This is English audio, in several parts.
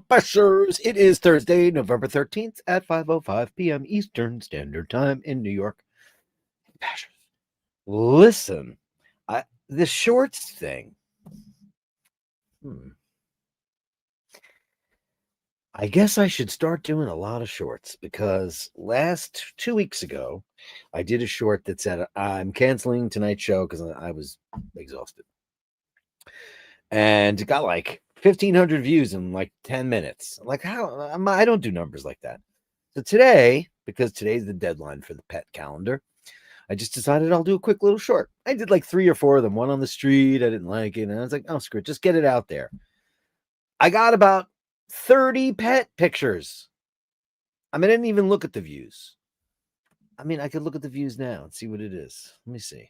Bashers. It is Thursday, November 13th at 5:05 p.m. Eastern Standard Time in New York. Bashers. Listen, the shorts thing. I guess I should start doing a lot of shorts because last 2 weeks ago, I did a short that said, I'm canceling tonight's show because I was exhausted. And it got like 1,500 views in like 10 minutes. Like, I don't do numbers like that. So today, because today's the deadline for the pet calendar, I just decided I'll do a quick little short. I did like 3 or 4 of them, one on the street. I didn't like it. And I was like, oh, screw it, just get it out there. I got about 30 pet pictures. I mean, I didn't even look at the views. I mean, I could look at the views now and see what it is. Let me see.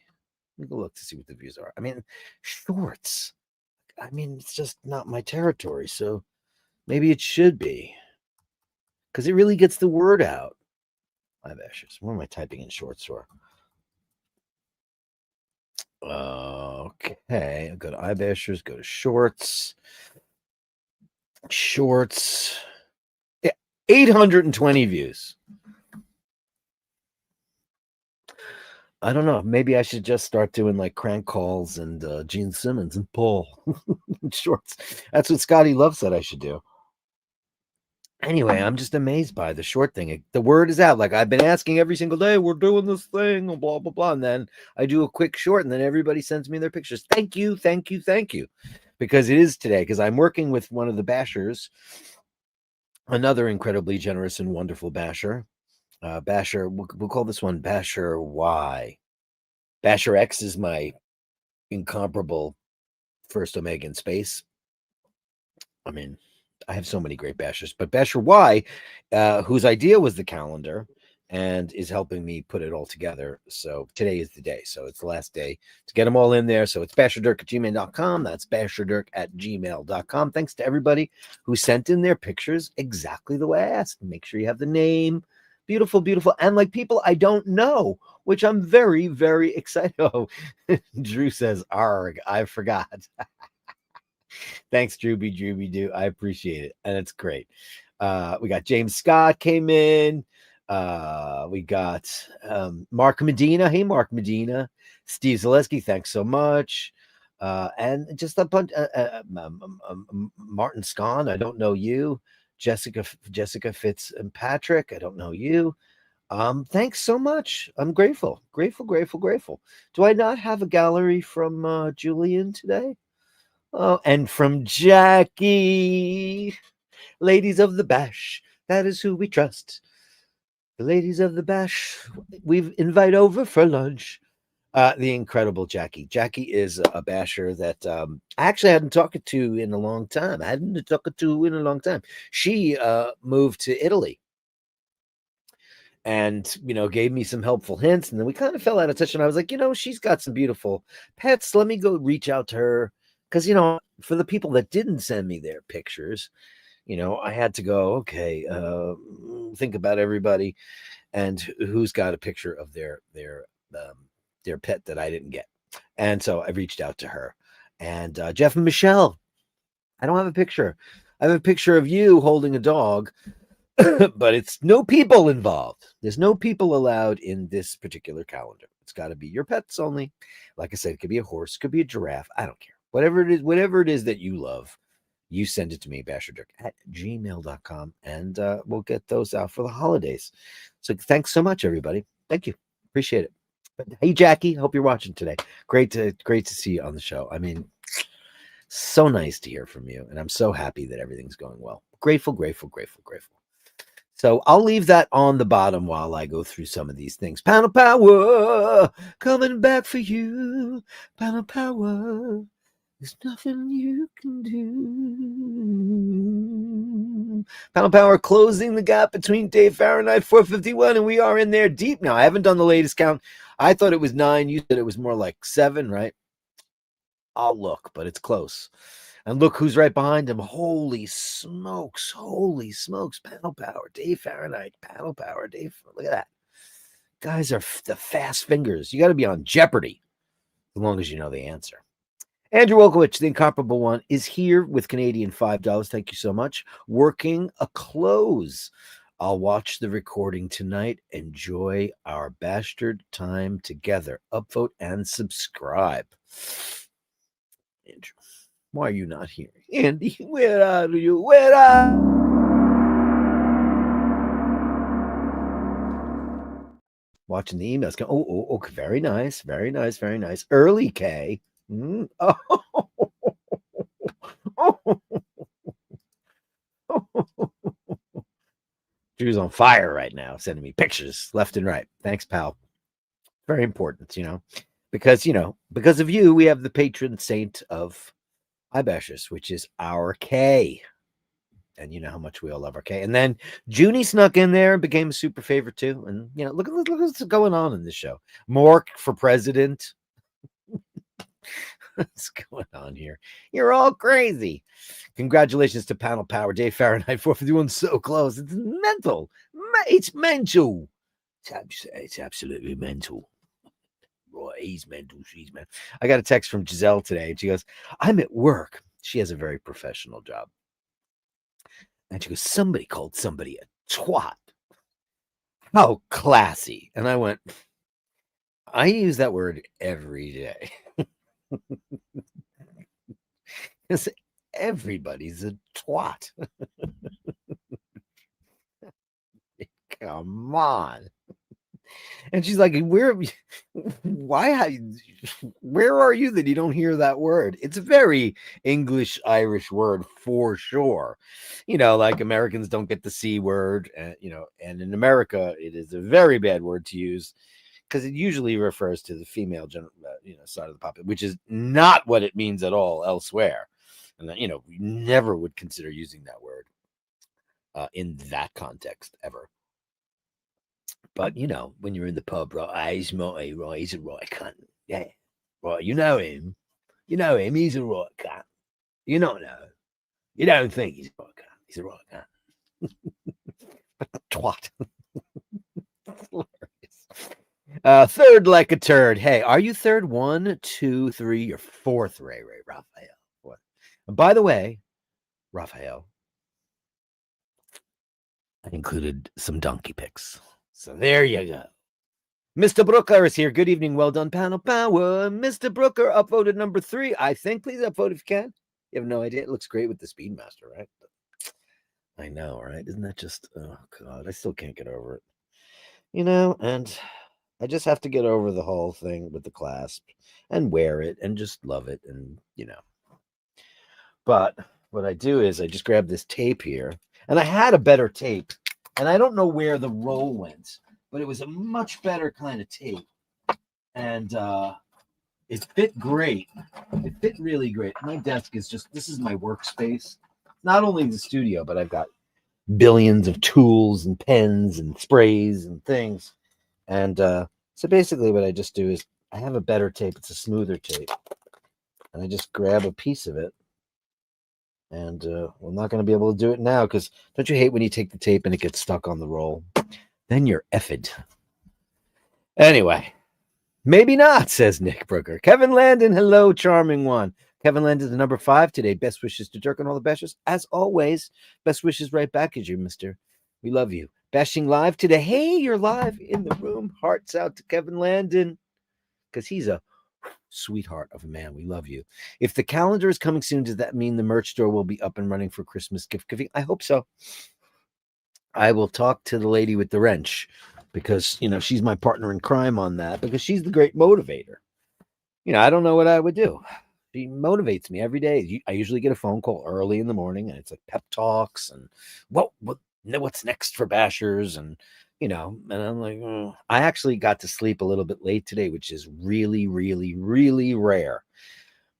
Let me go look to see what the views are. I mean, shorts. I mean, it's just not my territory. So maybe it should be. Because it really gets the word out. Eyelashes. What am I typing in shorts for? Okay. I'll go to eyebashers, go to shorts. Shorts. Yeah, 820 views. I don't know. Maybe I should just start doing like crank calls and Gene Simmons and Paul shorts. That's what Scotty Love said I should do. Anyway, I'm just amazed by the short thing. The word is out. Like I've been asking every single day, we're doing this thing, blah, blah, blah. And then I do a quick short and then everybody sends me their pictures. Thank you, thank you, thank you. Because it is today, because I'm working with one of the bashers, another incredibly generous and wonderful basher. Basher, we'll call this one Basher Y. Basher X is my incomparable first Omega in space. I mean, I have so many great bashers, but Basher Y, whose idea was the calendar and is helping me put it all together. So today is the day. So it's the last day to get them all in there. So it's basherdirk@gmail.com. That's basherdirk@gmail.com. Thanks to everybody who sent in their pictures exactly the way I asked. Make sure you have the name. Beautiful, beautiful. And like people I don't know, which I'm very, very excited. Oh, Drew says, arg, I forgot. Thanks, Drooby Doo. I appreciate it. And it's great. We got James Scott came in. We got Mark Medina. Hey, Mark Medina. Steve Zaleski, thanks so much. And just a bunch. Martin Scon, I don't know you. Jessica Fitzpatrick, I don't know you. Thanks so much. I'm grateful. Do I not have a gallery from Julian today? Oh, and from Jackie. Ladies of the Bash, that is who we trust. The ladies of the Bash, we've invite over for lunch. The incredible Jackie. Jackie is a basher that I actually hadn't talked to in a long time. She moved to Italy and, gave me some helpful hints. And then we kind of fell out of touch. And I was like, she's got some beautiful pets. Let me go reach out to her. Because, for the people that didn't send me their pictures, I had to go, okay, think about everybody and who's got a picture of their pet that I didn't get. And so I reached out to her. And Jeff and Michelle, I don't have a picture. I have a picture of you holding a dog, but it's no people involved. There's no people allowed in this particular calendar. It's got to be your pets only. Like I said, it could be a horse, could be a giraffe. I don't care. Whatever it is that you love, you send it to me, basherdirk@gmail.com, and we'll get those out for the holidays. So thanks so much, everybody. Thank you. Appreciate it. But hey, Jackie, hope you're watching today. Great to see you on the show. I mean, so nice to hear from you, and I'm so happy that everything's going well. Grateful. So I'll leave that on the bottom while I go through some of these things. Panel power coming back for you. Panel power. There's nothing you can do. Panel Power closing the gap between Dave Fahrenheit 451, and we are in there deep now. I haven't done the latest count. I thought it was 9. You said it was more like 7, right? I'll look, but it's close. And look who's right behind him. Holy smokes. Holy smokes. Panel Power, Dave Fahrenheit, Panel Power, Dave. Look at that. Guys are the fast fingers. You got to be on Jeopardy as long as you know the answer. Andrew Wolkowicz, the incomparable one, is here with Canadian $5. Thank you so much. Working a close. I'll watch the recording tonight. Enjoy our bastard time together. Upvote and subscribe. Andrew, why are you not here? Andy, where are you? Where are watching the emails? Oh, very nice. Very nice. Very nice. Early K. Oh. Drew's on fire right now, sending me pictures left and right. Thanks, pal. Very important, because of you, we have the patron saint of iBashers, which is our K. And you know how much we all love our K. And then Junie snuck in there and became a super favorite too. And look what's going on in this show. Mork for president. What's going on here? You're all crazy. Congratulations to Panel Power, Dave Fahrenheit 451. So close. It's mental. It's mental. It's absolutely mental. Right, he's mental. She's mental. I got a text from Giselle today, and she goes, I'm at work. She has a very professional job. And she goes, somebody called somebody a twat. How classy. And I went, I use that word every day. Because everybody's a twat. Come on. And she's like, where are you that you don't hear that word? It's a very English Irish word for sure. Like Americans don't get the C word, and in America it is a very bad word to use because it usually refers to the female side of the population, which is not what it means at all elsewhere. And we never would consider using that word in that context ever. But when you're in the pub, right, he's Marty, right, he's a right cunt. Yeah. Right, you know him. He's a right cunt. You don't know. You don't think he's a right cunt. He's a right cunt. Twat. Third like a turd. Hey, are you third? 1, 2, 3, you're fourth, Ray Raphael. What? And by the way, Raphael, I included some donkey pics. So there you go. Mr. Brooker is here. Good evening. Well done, Panel Power. Mr. Brooker upvoted number 3. I think. Please upvote if you can. You have no idea. It looks great with the Speedmaster, right? I know, right? Isn't that just, oh, God, I still can't get over it. And I just have to get over the whole thing with the clasp and wear it and just love it. And, But what I do is I just grab this tape here. And I had a better tape. And I don't know where the roll went, but it was a much better kind of tape. And it fit great. It fit really great. My desk is this is my workspace. Not only the studio, but I've got billions of tools and pens and sprays and things. And so basically what I just do is I have a better tape. It's a smoother tape. And I just grab a piece of it. And I'm not going to be able to do it now because don't you hate when you take the tape and it gets stuck on the roll? Then you're effed. Anyway, maybe not, says Nick Brooker. Kevin Landon, hello, charming one. Kevin Landon, the number 5 today. Best wishes to Dirk and all the bashers. As always, best wishes right back at you, mister. We love you. Bashing live today. Hey, you're live in the room. Hearts out to Kevin Landon because he's a sweetheart of a man. We love you. If the calendar is coming soon, does that mean the merch store will be up and running for Christmas gift giving? I hope so. I will talk to the lady with the wrench because she's my partner in crime on that because she's the great motivator. I don't know what I would do. She motivates me every day. I usually get a phone call early in the morning and it's like pep talks and what what's next for Bashers, and I'm like, "Mm." I actually got to sleep a little bit late today, which is really, really, really rare.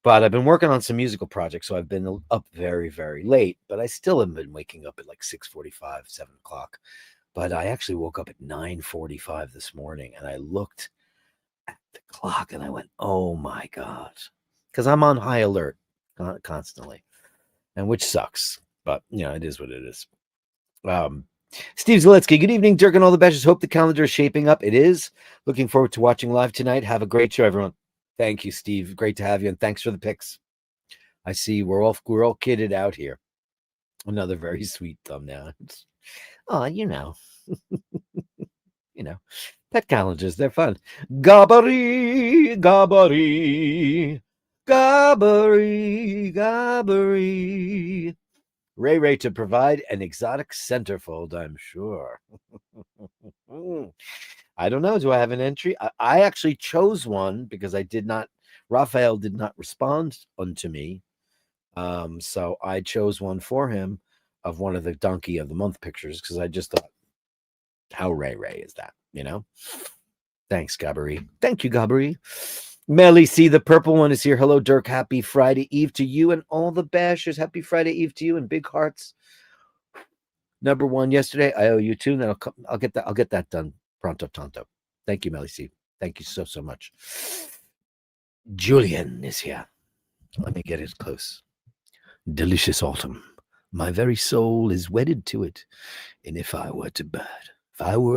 But I've been working on some musical projects, so I've been up very, very late. But I still have been waking up at like 6:45, 7 o'clock. But I actually woke up at 9:45 this morning, and I looked at the clock, and I went, "Oh my god," because I'm on high alert constantly, and which sucks. But it is what it is. Um, Steve Zaletsky, good evening, Dirk and all the bashers. Hope the calendar is shaping up. It is. Looking forward to watching live tonight. Have a great show, everyone. Thank you, Steve. Great to have you, and thanks for the pics. I see we're all kitted out here. Another very sweet thumbnail. Oh, pet calendars. They're fun. Gabbery, gabbery, gabbery, gabbery. Ray to provide an exotic centerfold, I'm sure. I don't know. Do I have an entry? I actually chose one because Raphael did not respond unto me. So I chose one for him of one of the Donkey of the Month pictures because I just thought, how Ray is that, Thanks, Gabbery. Thank you, Gabbery. Melly C, the purple one is here. Hello, Dirk. Happy Friday Eve to you and all the bashers. Happy Friday Eve to you and big hearts. Number one yesterday. I owe you two. Then I'll get that done pronto tanto. Thank you, Melly C. Thank you so much. Julian is here. Let me get it close. Delicious autumn. My very soul is wedded to it. And if I were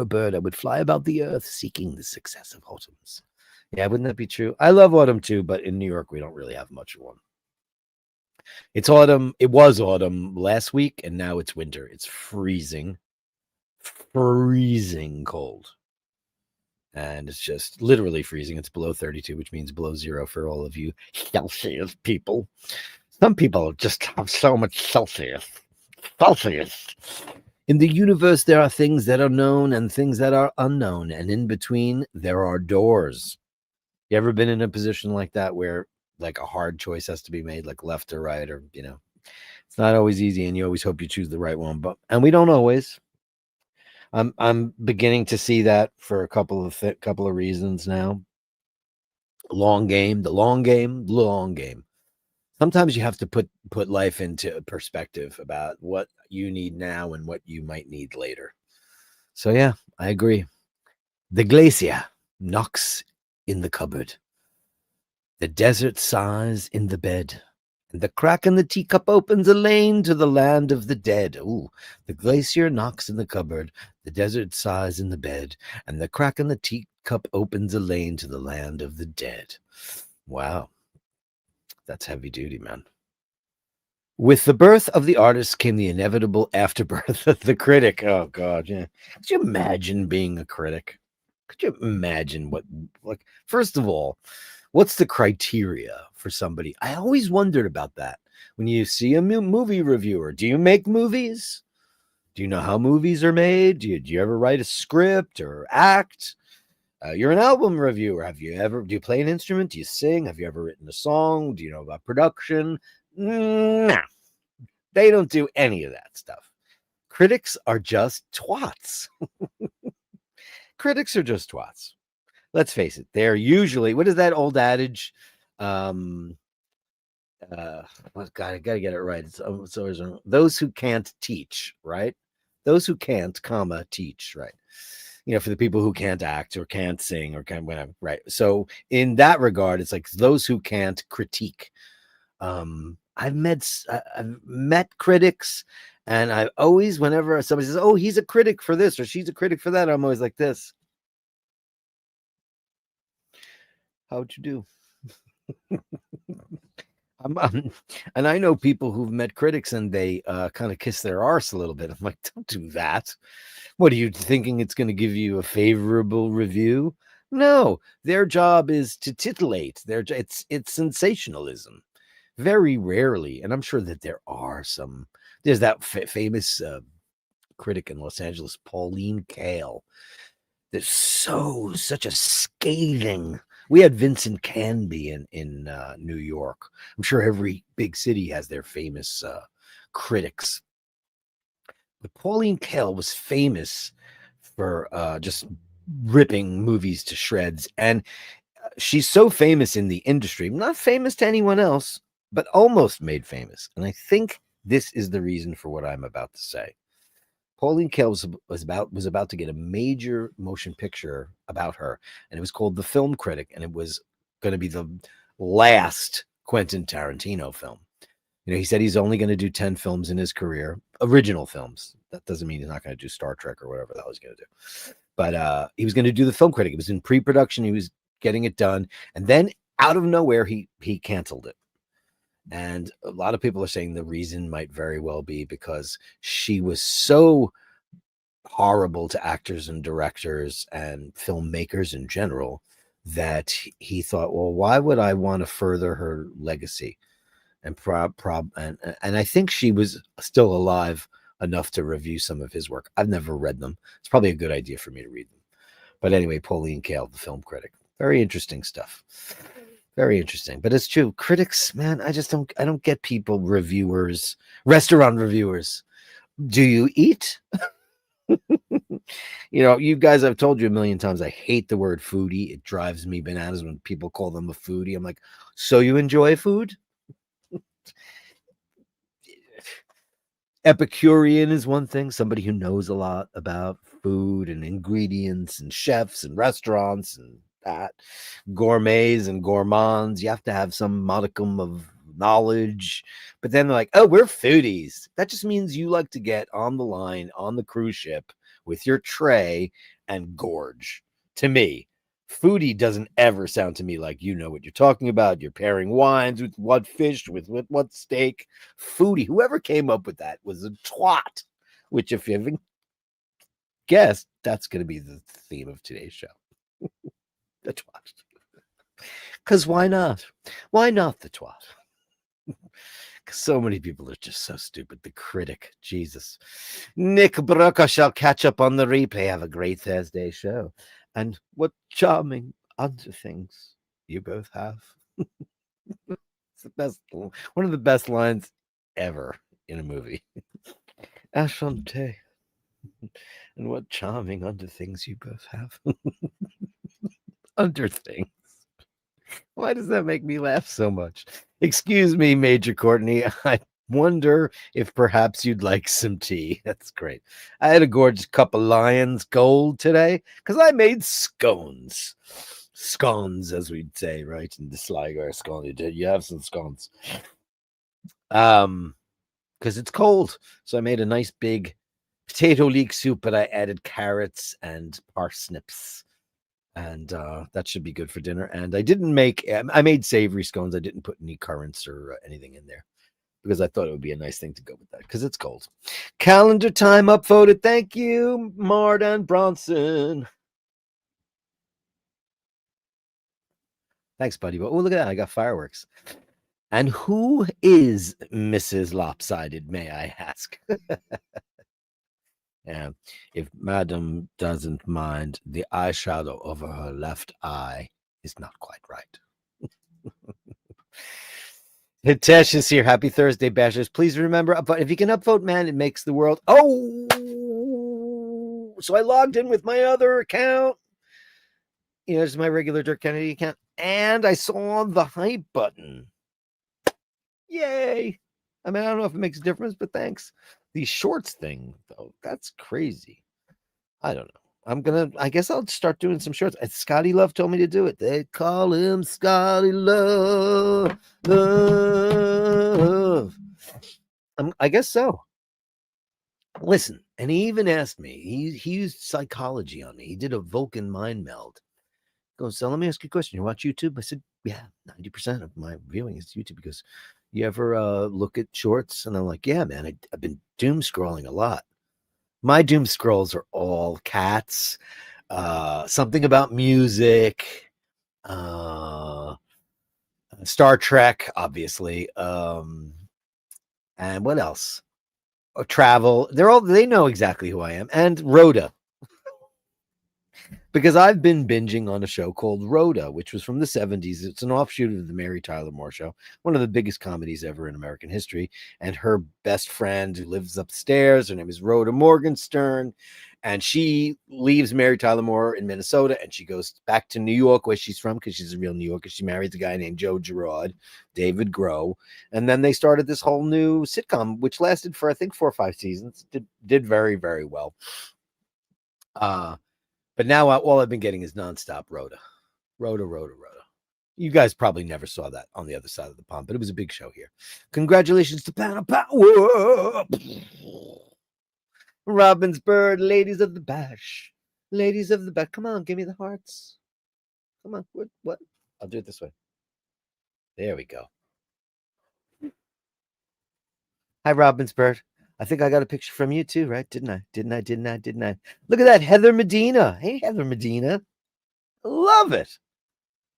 a bird, I would fly about the earth seeking the success of autumns. Yeah, wouldn't that be true? I love autumn too, but in New York, we don't really have much of one. It's autumn. It was autumn last week, and now it's winter. It's freezing cold. And it's just literally freezing. It's below 32, which means below zero for all of you Celsius people. Some people just have so much Celsius. In the universe, there are things that are known and things that are unknown. And in between, there are doors. You ever been in a position like that where like a hard choice has to be made, like left or right, or, it's not always easy and you always hope you choose the right one, and we don't always. I'm beginning to see that for a couple of reasons now. The long game. Sometimes you have to put life into perspective about what you need now and what you might need later. So yeah, I agree. The glacier knocks in the cupboard. The desert sighs in the bed. And the crack in the teacup opens a lane to the land of the dead. Ooh, the glacier knocks in the cupboard. The desert sighs in the bed. And the crack in the teacup opens a lane to the land of the dead. Wow. That's heavy duty, man. With the birth of the artist came the inevitable afterbirth of the critic. Oh, God, yeah. Could you imagine being a critic? Could you imagine first of all, what's the criteria for somebody? I always wondered about that. When you see a movie reviewer, do you make movies? Do you know how movies are made? Do you ever write a script or act? You're an album reviewer. Do you play an instrument? Do you sing? Have you ever written a song? Do you know about production? Nah, they don't do any of that stuff. Critics are just twats. Critics are just twats. Let's face it. They're usually, what is that old adage? God, I gotta get it right. So those who can't teach, right? Those who can't, teach, right? For the people who can't act or can't sing or can't whatever, right? So in that regard, it's like those who can't critique. I've met critics, and I've always, whenever somebody says, "Oh, he's a critic for this" or "She's a critic for that," I'm always like this. How'd you do? And I know people who've met critics and they kind of kiss their arse a little bit. I'm like, don't do that. What are you thinking? It's going to give you a favorable review? No, their job is to titillate. It's sensationalism. Very rarely, and I'm sure that there are some. There's that famous critic in Los Angeles, Pauline Kael. There's such a scathing. We had Vincent Canby in New York. I'm sure every big city has their famous critics. But Pauline Kael was famous for just ripping movies to shreds. And she's so famous in the industry, not famous to anyone else, but almost made famous. And I think this is the reason for what I'm about to say. Pauline Kael was about to get a major motion picture about her, and it was called The Film Critic, and it was going to be the last Quentin Tarantino film. He said he's only going to do 10 films in his career, original films. That doesn't mean he's not going to do Star Trek or whatever the hell he's going to do. But he was going to do The Film Critic. It was in pre-production. He was getting it done. And then out of nowhere, he canceled it. And a lot of people are saying the reason might very well be because she was so horrible to actors and directors and filmmakers in general that he thought, well, why would I want to further her legacy? And and I think she was still alive enough to review some of his work. I've never read them. It's probably a good idea for me to read them. But anyway, Pauline Kael, The Film Critic. Very interesting stuff. Very interesting. But it's true. Critics, man, I don't get people, reviewers, restaurant reviewers. Do you eat? You guys, I've told you a million times, I hate the word foodie. It drives me bananas when people call them a foodie. I'm like, so you enjoy food? Epicurean is one thing, somebody who knows a lot about food and ingredients and chefs and restaurants and that. Gourmets and gourmands, you have to have some modicum of knowledge. But then they're like, oh, we're foodies. That just means you like to get on the line on the cruise ship with your tray and gorge. To me, foodie doesn't ever sound to me like you know what you're talking about. You're pairing wines with what fish, with what steak. Foodie, whoever came up with that was a twat, which if you haven't guessed, that's going to be the theme of today's show. The twat. Because why not? Why not the twat? Because so many people are just so stupid. The Critic, Jesus. Nick Brook, I shall catch up on the replay. Have a great Thursday show. And what charming other things you both have. It's the best, one of the best lines ever in a movie. Ashante. And what charming under things you both have. Under things. Why does that make me laugh so much? Excuse me, Major Courtney. I wonder if perhaps you'd like some tea. That's great. I had a gorgeous cup of Lion's Gold today because I made scones. Scones, as we'd say, right? In the Sligo scone. You have some scones. Because it's cold. So I made a nice big potato leek soup, but I added carrots and parsnips. And that should be good for dinner. And I made savory scones. I didn't put any currants or anything in there because I thought it would be a nice thing to go with that because it's cold. Calendar time upvoted. Thank you, Mardan Bronson. Thanks, buddy. But oh, look at that. I got fireworks. And who is Mrs. Lopsided, may I ask? And if Madam doesn't mind, the eyeshadow over her left eye is not quite right. Hitesh is here. Happy Thursday, Bashers. Please remember, but if you can upvote, man, it makes the world. Oh, so I logged in with my other account. It's my regular Dirk Kennedy account. And I saw the hype button. Yay. I mean, I don't know if it makes a difference, but thanks. The shorts thing, though, that's crazy. I don't know. I guess I'll start doing some shorts. Scotty Love told me to do it. They call him Scotty Love. I guess so. Listen, and he even asked me, he used psychology on me. He did a Vulcan mind meld. He goes, so let me ask you a question. You watch YouTube? I said, yeah, 90% of my viewing is YouTube because you ever look at shorts? And I'm like, yeah, man, I've been doom scrolling a lot. My doom scrolls are all cats, something about music, Star Trek, obviously, and what else? Travel. They know exactly who I am. And Rhoda. because I've been binging on a show called Rhoda, which was from the 70s. It's an offshoot of the Mary Tyler Moore Show, one of the biggest comedies ever in American history. And her best friend who lives upstairs, her name is Rhoda Morgenstern. And she leaves Mary Tyler Moore in Minnesota and she goes back to New York, where she's from, because she's a real New Yorker. She marries a guy named Joe Girard, David Groh. And then they started this whole new sitcom, which lasted for, I think, 4 or 5 seasons. Did very, very well. But now all I've been getting is nonstop Rhoda. You guys probably never saw that on the other side of the pond, but it was a big show here. Congratulations to Planet Power. Robin's Bird, ladies of the bash. Ladies of the bash. Come on, give me the hearts. Come on. What? I'll do it this way. There we go. Hi, Robin's Bird. I think I got a picture from you too, right? Didn't I? Look at that, Heather Medina. Hey, Heather Medina. Love it.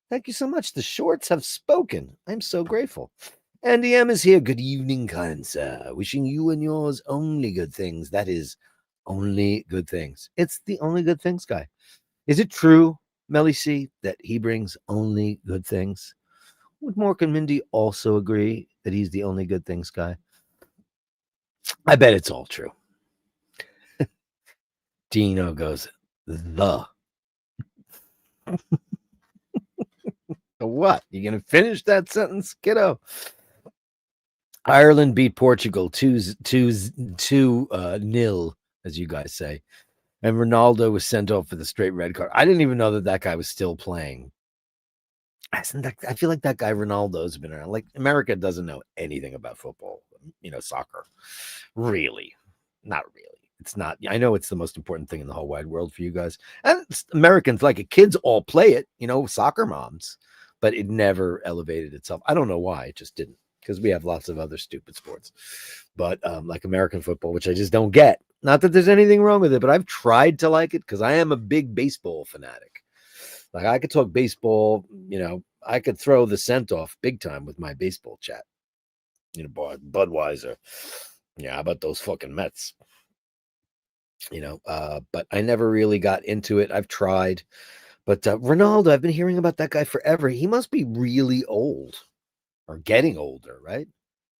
Thank you so much. The shorts have spoken. I'm so grateful. Andy M is here. Good evening, kind sir. Wishing you and yours only good things. That is only good things. It's the only good things guy. Is it true, Melly C, that he brings only good things? Would Mork and Mindy also agree that he's the only good things guy? I bet it's all true. Dino goes, the. What? You going to finish that sentence, kiddo? Ireland beat Portugal 2-0, as you guys say. And Ronaldo was sent off for the straight red card. I didn't even know that guy was still playing. I feel like that guy Ronaldo's been around. Like, America doesn't know anything about football, soccer. Really. Not really. It's not. I know it's the most important thing in the whole wide world for you guys. And Americans, like it, kids all play it, soccer moms. But it never elevated itself. I don't know why. It just didn't. Because we have lots of other stupid sports. But like American football, which I just don't get. Not that there's anything wrong with it, but I've tried to like it because I am a big baseball fanatic. Like, I could talk baseball, I could throw the scent off big time with my baseball chat. Budweiser. Yeah, how about those fucking Mets? But I never really got into it. I've tried. But Ronaldo, I've been hearing about that guy forever. He must be really old or getting older, right?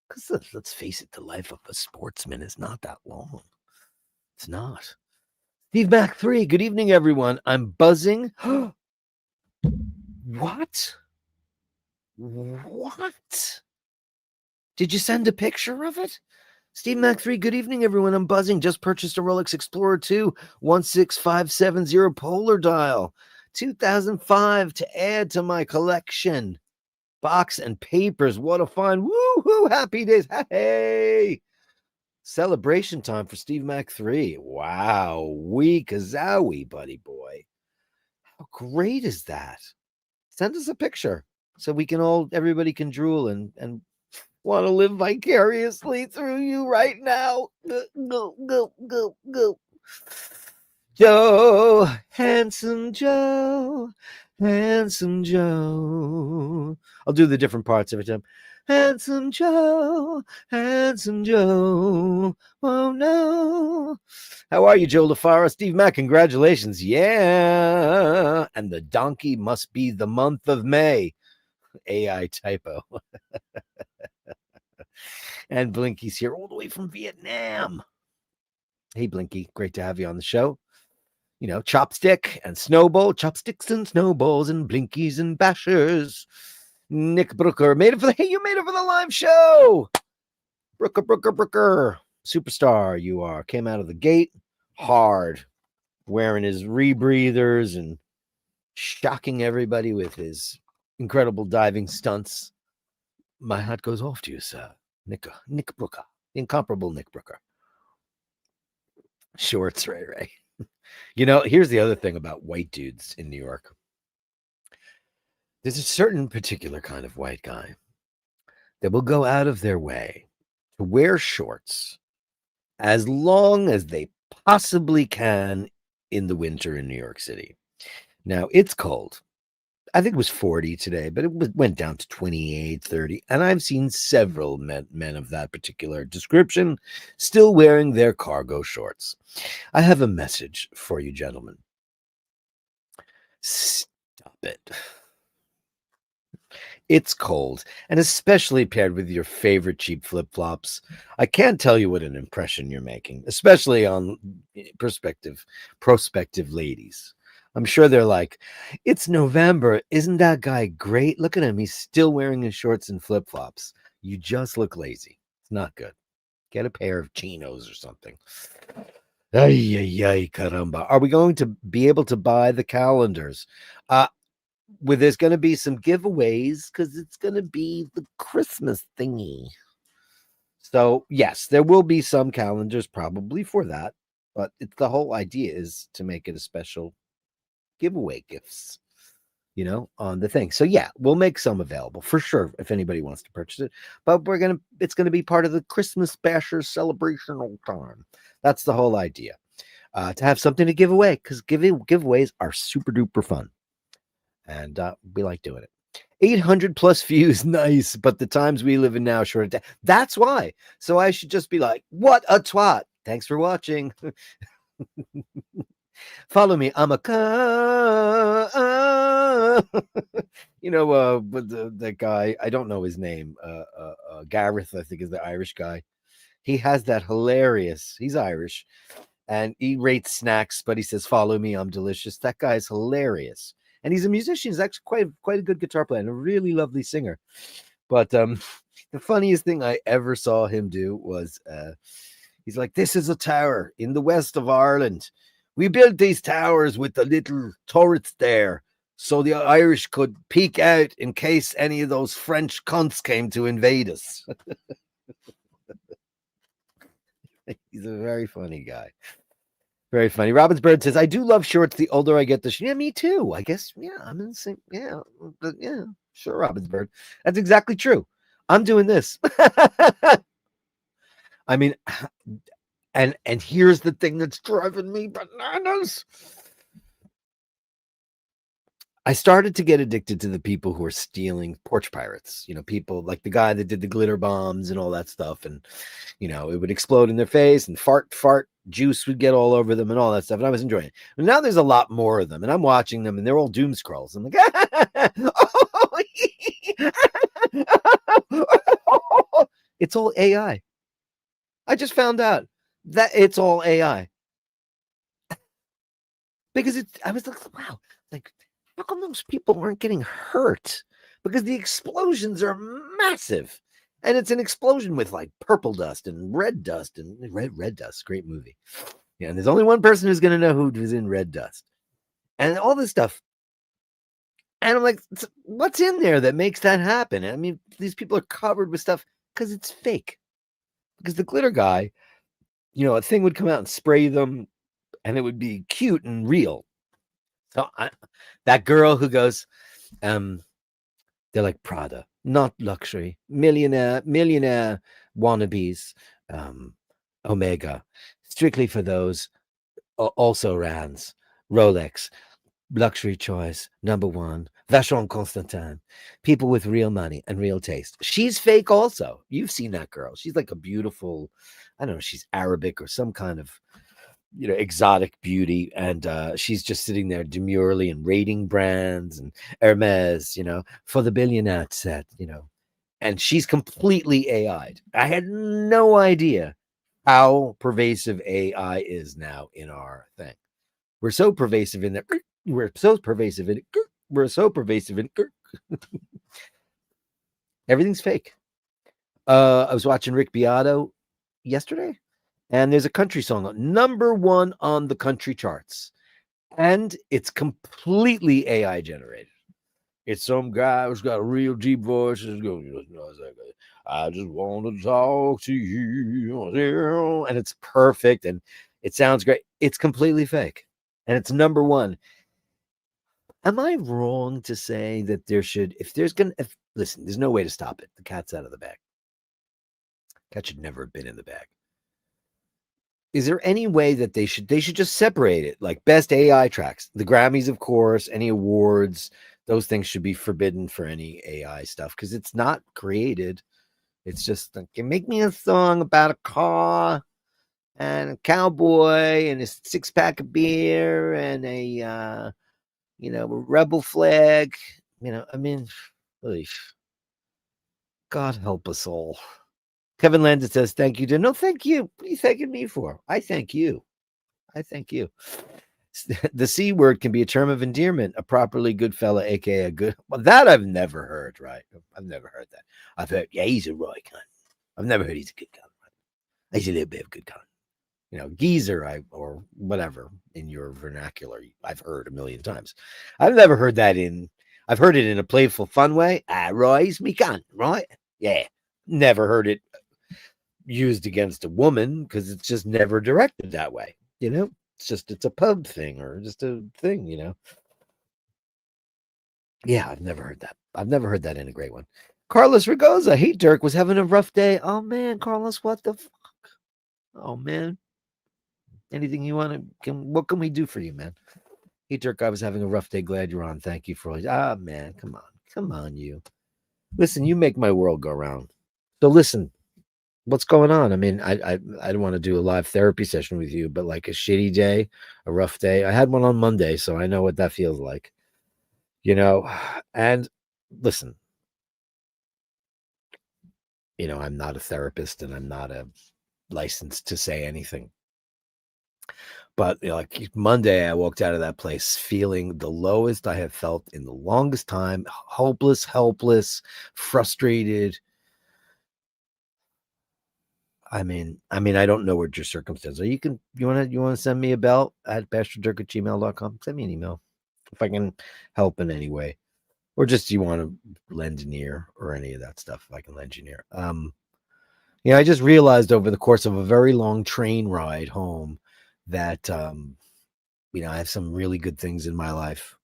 Because let's face it, the life of a sportsman is not that long. It's not. Steve Mac 3, good evening, everyone. I'm buzzing. What? Did you send a picture of it? Steve Mac 3, good evening, everyone. I'm buzzing. Just purchased a Rolex Explorer 2 16570 Polar Dial. 2005 to add to my collection. Box and papers. What a find. Woo-hoo. Happy days. Hey. Celebration time for Steve Mac 3. Wow. Wee kazowie, buddy boy. How great is that? Send us a picture so we can everybody can drool and want to live vicariously through you right now. Go. Joe, handsome Joe. I'll do the different parts every time. Handsome Joe. Oh no. How are you, Joe LaFaro? Steve Mack, congratulations. Yeah. And the donkey must be the month of May. AI typo. And Blinky's here all the way from Vietnam. Hey, Blinky, great to have you on the show. Chopstick and Snowball, chopsticks and snowballs and blinkies and bashers. Nick Brooker you made it for the live show. Brooker. Superstar you are. Came out of the gate hard, wearing his rebreathers and shocking everybody with his incredible diving stunts. My hat goes off to you, sir. Nick Brooker. Incomparable Nick Brooker. Shorts, Ray. Here's the other thing about white dudes in New York. There's a certain particular kind of white guy that will go out of their way to wear shorts as long as they possibly can in the winter in New York City. Now, it's cold. I think it was 40 today, but it went down to 28, 30. And I've seen several men of that particular description still wearing their cargo shorts. I have a message for you, gentlemen. Stop it. It's cold, and especially paired with your favorite cheap flip-flops. I can't tell you what an impression you're making, especially on prospective ladies. I'm sure they're like, "It's November. Isn't that guy great? Look at him. He's still wearing his shorts and flip-flops. You just look lazy. It's not good. Get a pair of chinos or something." Ay, ay, ay, caramba. Are we going to be able to buy the calendars? Uh, where there's going to be some giveaways because it's going to be the Christmas thingy. So, yes, there will be some calendars probably for that, but it's the whole idea is to make it a special giveaway gifts, on the thing. So, yeah, we'll make some available for sure if anybody wants to purchase it. But it's going to be part of the Christmas Basher celebrational time. That's the whole idea. To have something to give away because giveaways are super duper fun. And we like doing it. 800 plus views, nice. But the times we live in now, short. That's why. So I should just be like, what a twat. Thanks for watching. Follow me. I'm a but the guy, I don't know his name. Gareth, I think, is the Irish guy. He has that hilarious. He's Irish, and he rates snacks, but he says, "Follow me, I'm delicious." That guy's hilarious, and he's a musician. He's actually quite a good guitar player and a really lovely singer. But the funniest thing I ever saw him do was he's like, "This is a tower in the west of Ireland. We built these towers with the little turrets there, so the Irish could peek out in case any of those French cunts came to invade us." He's a very funny guy. Very funny. Robin's Bird says, "I do love shorts. The older I get, yeah, me too. I guess, yeah, I'm in the same, yeah, but yeah, sure, Robin's Bird. That's exactly true. I'm doing this." I mean, and here's the thing that's driving me bananas. I started to get addicted to the people who are stealing porch pirates. People like the guy that did the glitter bombs and all that stuff. And, it would explode in their face and fart juice would get all over them and all that stuff. And I was enjoying it. But now there's a lot more of them. And I'm watching them and they're all doom scrolls. I'm like, it's all AI. I just found out that it's all AI. Because I was like, wow, like, how come those people aren't getting hurt? Because the explosions are massive. And it's an explosion with like purple dust and red dust and red dust. Great movie. Yeah, and there's only one person who's going to know who was in red dust. And all this stuff. And I'm like, what's in there that makes that happen? I mean, these people are covered with stuff because it's fake. Because the glitter guy, a thing would come out and spray them and it would be cute and real. So that girl who goes, they're like Prada, not luxury, millionaire wannabes, Omega, strictly for those, also Rands, Rolex, luxury choice, number one, Vacheron Constantin, people with real money and real taste. She's fake also. You've seen that girl. She's like a beautiful, I don't know, she's Arabic or some kind of, exotic beauty. And she's just sitting there demurely and rating brands and Hermes, for the billionaire set, and she's completely AI'd. I had no idea how pervasive AI is now in our thing. We're so pervasive in that. We're so pervasive in it. We're so pervasive in it. Everything's fake. I was watching Rick Beato yesterday, and there's a country song #1 on the country charts, and it's completely AI generated. It's some guy who's got a real deep voice. I just want to talk to you, and it's perfect, and it sounds great. It's completely fake, and it's #1. Am I wrong to say that listen, there's no way to stop it. The cat's out of the bag. Cat should never have been in the bag. Is there any way that they should just separate it, like best AI tracks, the Grammys, of course, any awards, those things should be forbidden for any AI stuff because it's not created. It's just like, make me a song about a car and a cowboy and a 6-pack of beer and a a rebel flag. I mean, God help us all. Kevin Landon says, thank you. No, thank you. What are you thanking me for? I thank you. I thank you. The C word can be a term of endearment, a properly good fella, aka a good. Well, that I've never heard, right? I've never heard that. I've heard, yeah, he's a right cunt. I've never heard he's a good cunt. Right? He's a little bit of a good cunt. Geezer, or whatever in your vernacular, I've heard a million times. I've never heard that I've heard it in a playful, fun way. Right, he's me cunt, right? Yeah. Never heard it used against a woman because it's just never directed that way. It's a pub thing or just a thing. Yeah, I've never heard that. I've never heard that in a great one. Carlos Ragoza, hey, Dirk was having a rough day. Oh man, Carlos, what the fuck? Oh man, anything you want to? What can we do for you, man? Hey, Dirk, I was having a rough day. Glad you're on. Thank you for all. Man, come on, you. Listen, you make my world go round. So listen, what's going on? I mean, I don't want to do a live therapy session with you, but like a shitty day, a rough day. I had one on Monday, so I know what that feels like. And listen, I'm not a therapist and I'm not a licensed to say anything. But like Monday, I walked out of that place feeling the lowest I have felt in the longest time, hopeless, helpless, frustrated. I mean, I don't know what your circumstances are. You want to send me a bell at basherdirk@gmail.com? Send me an email if I can help in any way. Or just you want to lend an ear or any of that stuff, if I can lend you an ear. I just realized over the course of a very long train ride home that I have some really good things in my life.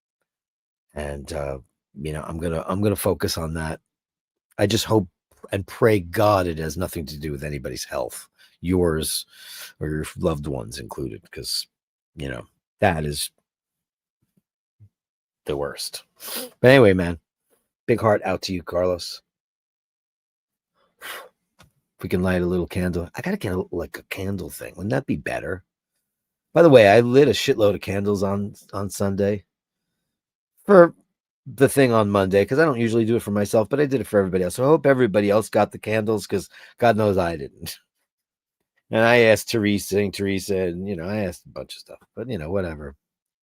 And I'm gonna focus on that. I just hope and pray God it has nothing to do with anybody's health, yours or your loved ones included, because that is the worst. But anyway, man, big heart out to you, Carlos. If we can light a little candle, I gotta get like a candle thing. Wouldn't that be better? By the way, I lit a shitload of candles on Sunday for the thing on Monday because I don't usually do it for myself, but I did it for everybody else. So I hope everybody else got the candles because God knows I didn't. And I asked Teresa, and I asked a bunch of stuff, but whatever.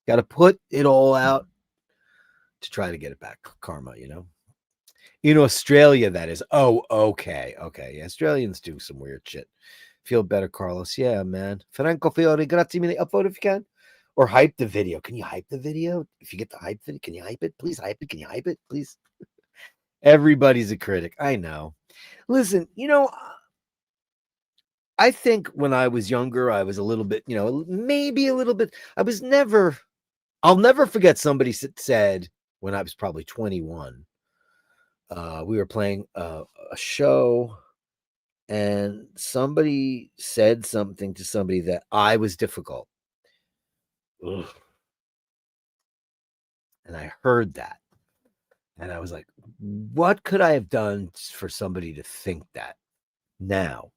Got to put it all out to try to get it back. Karma, In Australia, that is. Oh, okay. Yeah, Australians do some weird shit. Feel better, Carlos. Yeah, man. Franco Fiore, grazie mille. Upvote if you can. Or hype the video. Can you hype the video? If you get the hype video, can you hype it? Please hype it. Can you hype it? Please. Everybody's a critic. I know. Listen, I think when I was younger, I was a little bit, maybe a little bit. I'll never forget somebody said when I was probably 21. We were playing a show and somebody said something to somebody that I was difficult. Ugh. And I heard that. And I was like, what could I have done for somebody to think that? Now,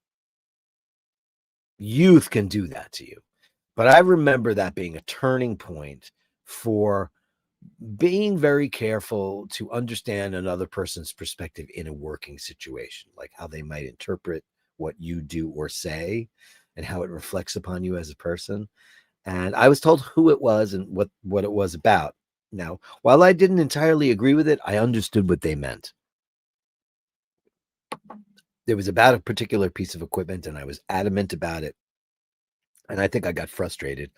youth can do that to you. But I remember that being a turning point for being very careful to understand another person's perspective in a working situation, like how they might interpret what you do or say and how it reflects upon you as a person. And I was told who it was and what it was about. Now, while I didn't entirely agree with it, I understood what they meant. It was about a particular piece of equipment, and I was adamant about it. And I think I got frustrated.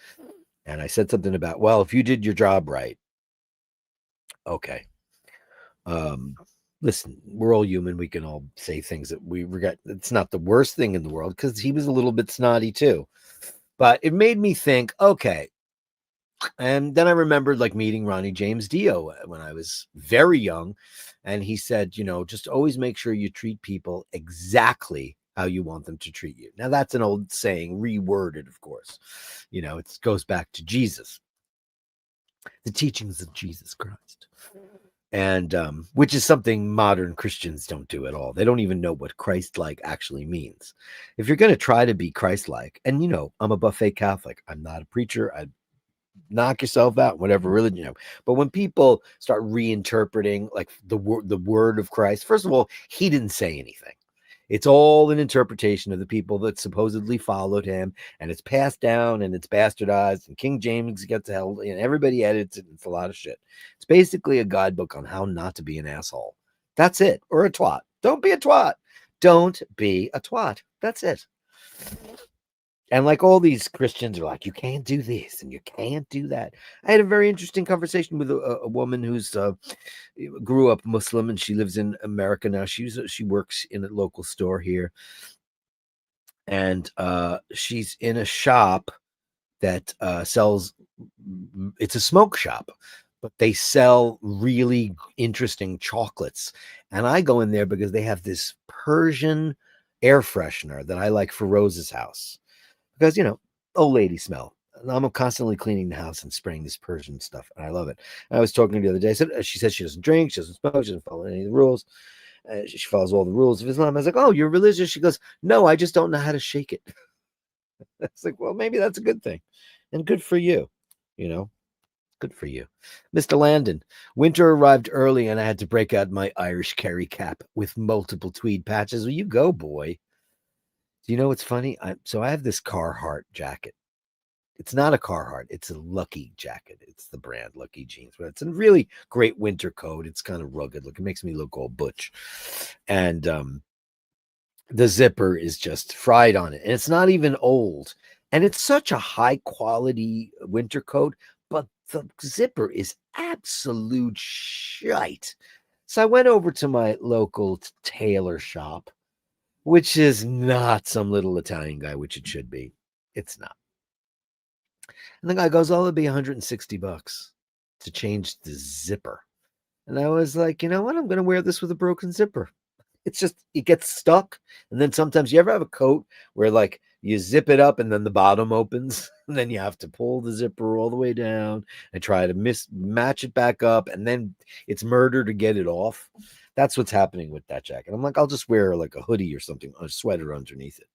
And I said something about, well, if you did your job right, okay. Listen, we're all human. We can all say things that we regret. It's not the worst thing in the world because he was a little bit snotty too. But it made me think, okay. And then I remembered like meeting Ronnie James Dio when I was very young. And he said, just always make sure you treat people exactly how you want them to treat you. Now, that's an old saying, reworded, of course. It goes back to Jesus, the teachings of Jesus Christ. And which is something modern Christians don't do at all. They don't even know what Christ-like actually means. If you're going to try to be Christ-like, and I'm a buffet Catholic, I'm not a preacher. knock yourself out, whatever religion you have. But when people start reinterpreting like the word of Christ, first of all, he didn't say anything. It's all an interpretation of the people that supposedly followed him, and it's passed down and it's bastardized. And King James gets held, and everybody edits it. It's a lot of shit. It's basically a guidebook on how not to be an asshole. That's it, or a twat. Don't be a twat. Don't be a twat. That's it. And like all these Christians are like, you can't do this and you can't do that. I had a very interesting conversation with a woman who's grew up Muslim and she lives in America now. She works in a local store here, and she's in a shop that sells. It's a smoke shop, but they sell really interesting chocolates. And I go in there because they have this Persian air freshener that I like for Rose's house because old lady smell. And I'm constantly cleaning the house and spraying this Persian stuff, and I love it. I was talking to her the other day. She said she doesn't drink, she doesn't smoke, she doesn't follow any of the rules. She follows all the rules of Islam. I was like, "Oh, you're religious?" She goes, "No, I just don't know how to shake it." It's like, well, maybe that's a good thing, and good for you. You know, good for you, Mr. Landon. Winter arrived early, and I had to break out my Irish Kerry cap with multiple tweed patches. Well, you go, boy. Do you know what's funny? So I have this Carhartt jacket. It's not a Carhartt. It's a Lucky jacket. It's the brand Lucky Jeans, but it's a really great winter coat. It's kind of rugged. Look, it makes me look all butch, and the zipper is just fried on it, and it's not even old. And it's such a high quality winter coat, but the zipper is absolute shite. So I went over to my local tailor shop, which is not some little Italian guy, which it should be. It's not. And the guy goes, "Oh, it'll be $160 to change the zipper." And I was like, you know what? I'm going to wear this with a broken zipper. It's just, it gets stuck. And then sometimes you ever have a coat where like you zip it up and then the bottom opens and then you have to pull the zipper all the way down and try to match it back up. And then it's murder to get it off. That's what's happening with that jacket. I'm like, I'll just wear like a hoodie or something, a sweater underneath it.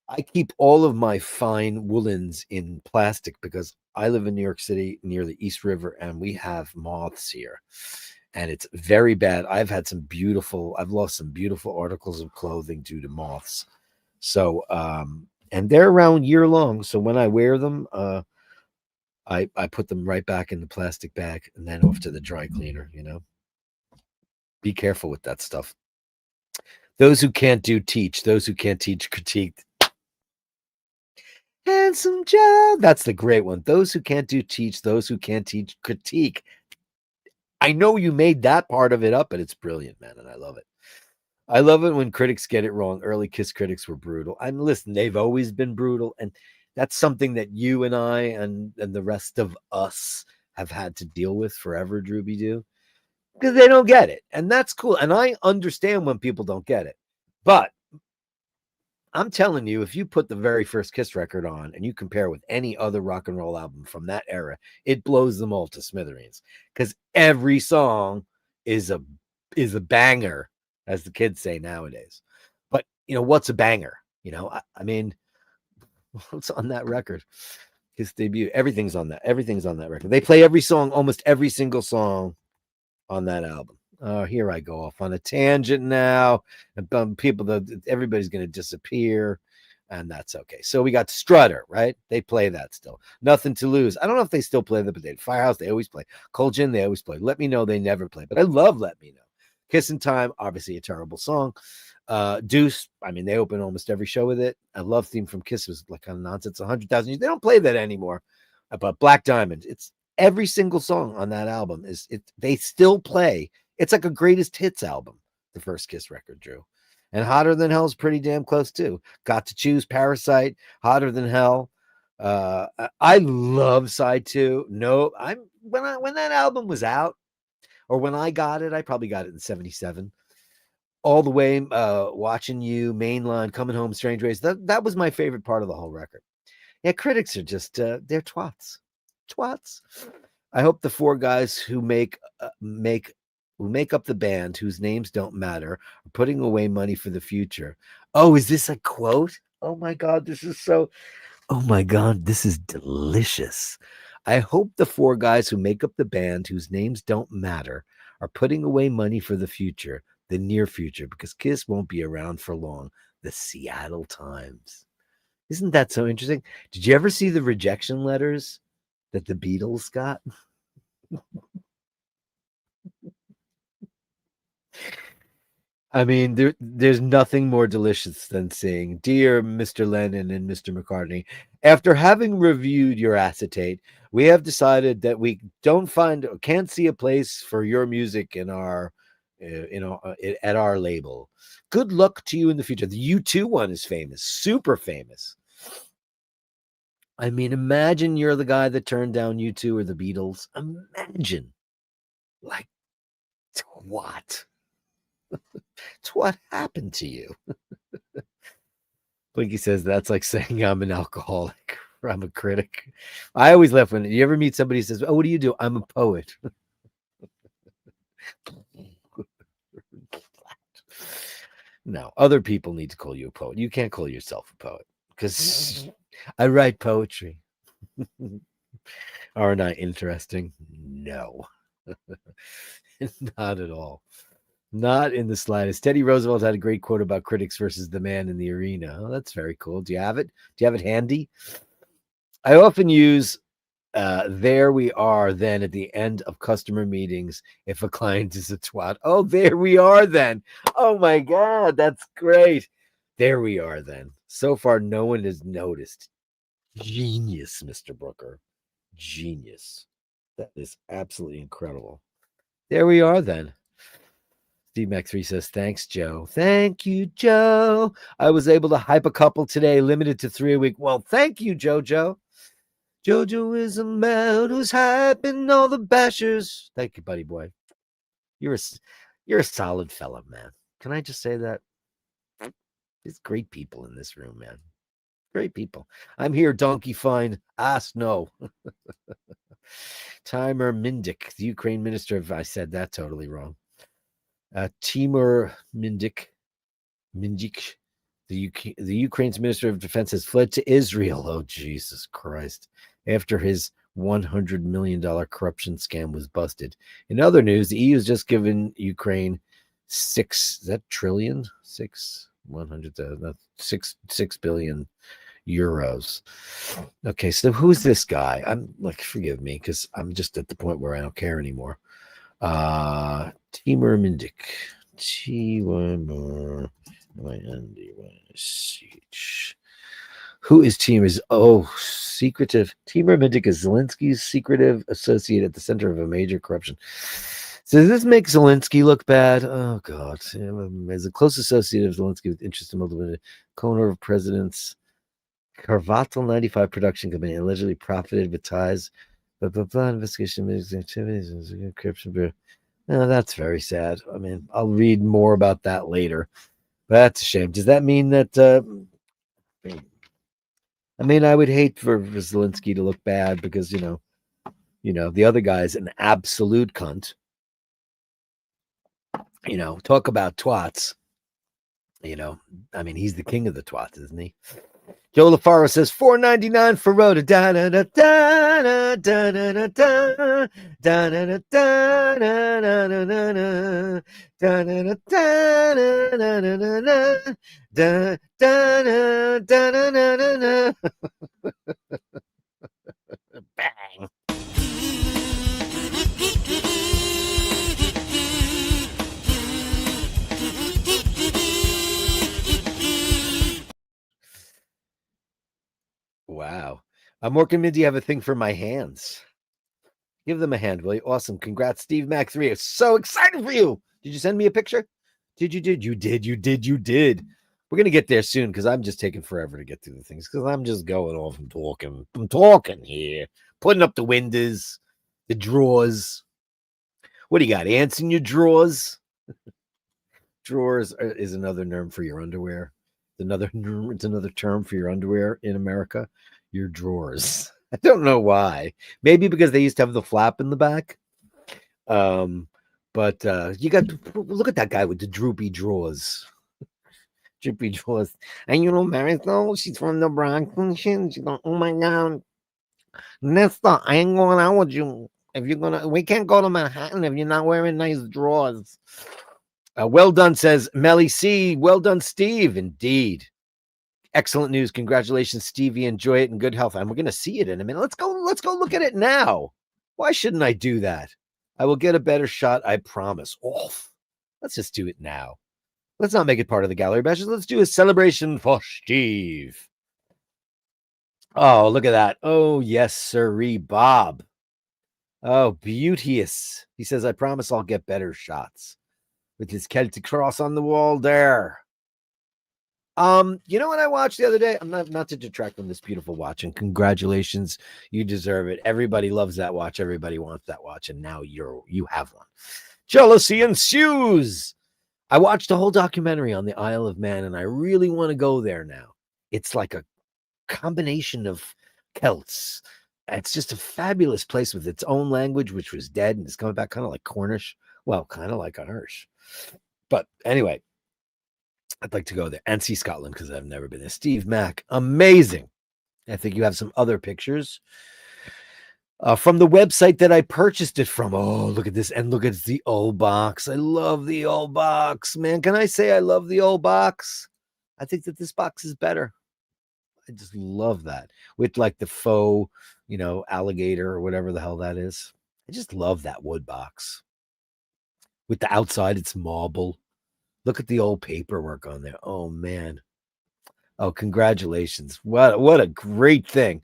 I keep all of my fine woolens in plastic because I live in New York City near the East River and we have moths here. And it's very bad. I've lost some beautiful articles of clothing due to moths. So, and they're around year long. So when I wear them, I put them right back in the plastic bag and then off to the dry cleaner, Be careful with that stuff. Those who can't do teach, those who can't teach critique. Handsome Joe. That's the great one. Those who can't do teach, those who can't teach critique. I know you made that part of it up, but it's brilliant, man, and I love it. I love it when critics get it wrong. Early Kiss critics were brutal. And listen, they've always been brutal, and that's something that you and I and the rest of us have had to deal with forever, Drooby Doo, because they don't get it, and that's cool. And I understand when people don't get it, but I'm telling you, if you put the very first Kiss record on and you compare with any other rock and roll album from that era, it blows them all to smithereens because every song is a banger, as the kids say nowadays. But what's a banger? I mean, what's on that record? His debut, everything's on that. Everything's on that record. They play every song, almost every single song on that album. Oh, here I go off on a tangent now. Everybody's going to disappear, and that's okay. So we got Strutter, right? They play that still. Nothing to Lose. I don't know if they still play that, but they Firehouse, they always play. Cold Gin, they always play. Let Me Know, they never play, but I love Let Me Know. Kissing Time, obviously a terrible song. Deuce, I mean, they open almost every show with it. I love Theme from Kiss was like kind of nonsense. 100,000 years. They don't play that anymore. But Black Diamond, it's every single song on that album is it. They still play. It's like a greatest hits album, the first Kiss record, Drew. And Hotter Than Hell is pretty damn close too. Got to Choose, Parasite, Hotter Than Hell. I love side 2. No, when that album was out, or when I got it, I probably got it in 77. All the Way, Watching You, Mainline, Coming Home, Strange Ways. That was my favorite part of the whole record. Yeah, critics are just they're twats. Twats. I hope the 4 guys who make up the band, whose names don't matter, are putting away money for the future. Oh, is this a quote? Oh my God, this is so. Oh my God, this is delicious. I hope the four guys who make up the band, whose names don't matter, are putting away money for the future, the near future, because Kiss won't be around for long. The Seattle Times. Isn't that so interesting? Did you ever see the rejection letters that the Beatles got? I mean, there's nothing more delicious than saying, "Dear Mr. Lennon and Mr. McCartney, after having reviewed your acetate, we have decided that we can't see a place for your music in our, at our label. Good luck to you in the future." The U2 one is famous, super famous. I mean, imagine you're the guy that turned down U2 or the Beatles. Imagine, like, what? It's what happened to you. Blinky says that's like saying I'm an alcoholic or I'm a critic. I always laugh when you ever meet somebody who says, "Oh, what do you do?" "I'm a poet." No, other people need to call you a poet. You can't call yourself a poet because I write poetry. Aren't I interesting? No, not at all. Not in the slightest. Teddy Roosevelt had a great quote about critics versus the man in the arena. Oh, that's very cool. Do you have it? Do you have it handy? I often use there we are then at the end of customer meetings if a client is a twat. Oh, there we are then. Oh my God, that's great. There we are then. So far, no one has noticed. Genius, Mr. Brooker. Genius. That is absolutely incredible. There we are then. Steve Mac 3 says, "Thanks, Joe." Thank you, Joe. I was able to hype a couple today, limited to 3 a week. Well, thank you, Jojo. Jojo is a man who's hyping all the bashers. Thank you, buddy boy. You're a you're a solid fella, man. Can I just say that? There's great people in this room, man. Great people. I'm here, donkey fine. Ass no. Timur Mindik, the Ukraine minister of, I said that totally wrong. Timur Mindik, the Ukraine's minister of defense has fled to Israel. Oh, Jesus Christ. After his $100 million corruption scam was busted. In other news, the EU has just given Ukraine is that trillion? 6 billion euros. Okay, so who's this guy? I'm like, forgive me, because I'm just at the point where I don't care anymore. Timur Mindik. Timur Mindik. Who is Timur? Secretive. Timur Mindik is Zelensky's secretive associate at the center of a major corruption. So does this make Zelensky look bad? Oh, God. As a close associate of Zelensky with interest in multiple co-owner of president's Carvatal 95 production company allegedly profited with ties. Investigation activities and encryption. Oh, that's very sad. I mean, I'll read more about that later. But that's a shame. Does that mean that I would hate for Zelensky to look bad because the other guy's an absolute cunt. Talk about twats. He's the king of the twats, isn't he? Joe LaFaro says $4.99 for Rhoda. Da da da da da da da da da da da da da da da da da bang. Wow. I'm working Mindy. You have a thing for my hands. Give them a hand, will you? Awesome. Congrats, Steve Mac 3. I'm so excited for you. Did you send me a picture? You did. We're going to get there soon because I'm just taking forever to get through the things because I'm just going off and talking. I'm talking here, putting up the windows, the drawers. What do you got? Ants in your drawers? Drawers is another term for your underwear. It's another term for your underwear in America. Your drawers. I don't know why. Maybe because they used to have the flap in the back. But you got look at that guy with the droopy drawers. Drippy Jaws. And you know Marisol, she's from the Bronx and shit. She's like, oh my god, Nesta, I ain't going out with you. If you're gonna, we can't go to Manhattan if you're not wearing nice drawers. Well done, says Melly C. Well done, Steve. Indeed. Excellent news. Congratulations, Stevie. Enjoy it in good health. And we're going to see it in a minute. Let's go look at it now. Why shouldn't I do that? I will get a better shot, I promise. Oh, let's just do it now. Let's not make it part of the gallery bashes. Let's do a celebration for Steve. Oh, look at that. Oh, yes, sirree, Bob. Oh, beauteous. He says, I promise I'll get better shots. With his Celtic cross on the wall there. You know what I watched the other day? I'm not to detract from this beautiful watch, and congratulations, you deserve it. Everybody loves that watch. Everybody wants that watch, and now you have one. Jealousy ensues. I watched a whole documentary on the Isle of Man, and I really want to go there now. It's like a combination of Celts. It's just a fabulous place with its own language, which was dead, and it's coming back kind of like Cornish. Well, kind of like Irish. But anyway, I'd like to go there and see Scotland because I've never been there. Steve Mack, amazing. I think you have some other pictures from the website that I purchased it from. Oh, look at this. And look at the old box. I love the old box, man. Can I say I love the old box? I think that this box is better. I just love that with like the faux, alligator or whatever the hell that is. I just love that wood box. With the outside, it's marble. Look at the old paperwork on there. Oh, man. Oh, congratulations. What a great thing.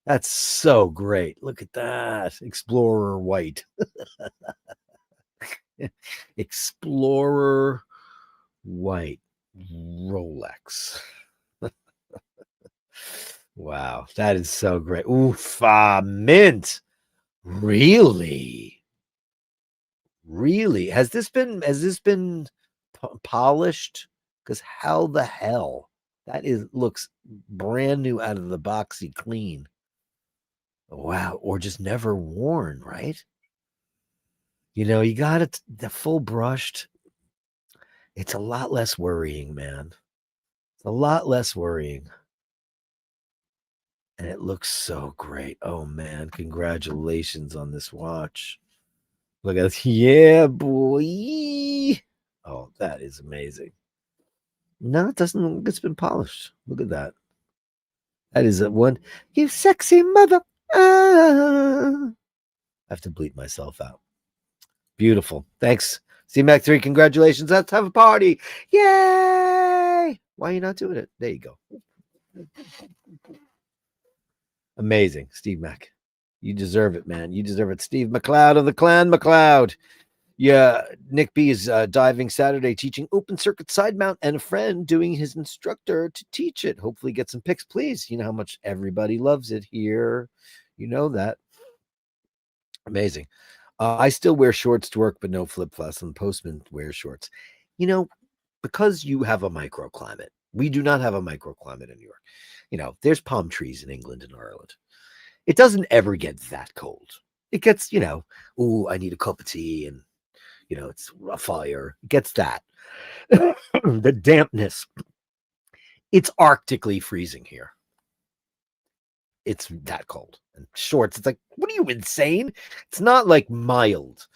That's so great. Look at that. Explorer white. Explorer white Rolex. Wow, that is so great. Oof, mint. Really? Really? Has this been polished? Because how the hell that looks brand new out of the boxy clean. Wow, or just never worn, right? You got it the full brushed. It's a lot less worrying, man. It's a lot less worrying. And it looks so great. Oh man, congratulations on this watch. Look at this. Yeah, boy. Oh, that is amazing. No, it doesn't look it's been polished. Look at that. That is a one. You sexy mother. I have to bleep myself out. Beautiful. Thanks. C-Mac 3, congratulations. Let's have a party. Yay! Why are you not doing it? There you go. Amazing. Steve Mac. You deserve it, man. You deserve it. Steve McLeod of the Clan McLeod. Yeah, Nick B is diving Saturday, teaching open circuit side mount, and a friend doing his instructor to teach it. Hopefully get some pics, please. You know how much everybody loves it here. You know that. Amazing. I still wear shorts to work, but no flip-flops, and Postman wears shorts. Because you have a microclimate. We do not have a microclimate in New York. There's palm trees in England and Ireland. It doesn't ever get that cold. It gets, I need a cup of tea and, it's a fire. It gets that. The dampness. It's arctically freezing here. It's that cold. And shorts, it's like, what are you, insane? It's not like mild.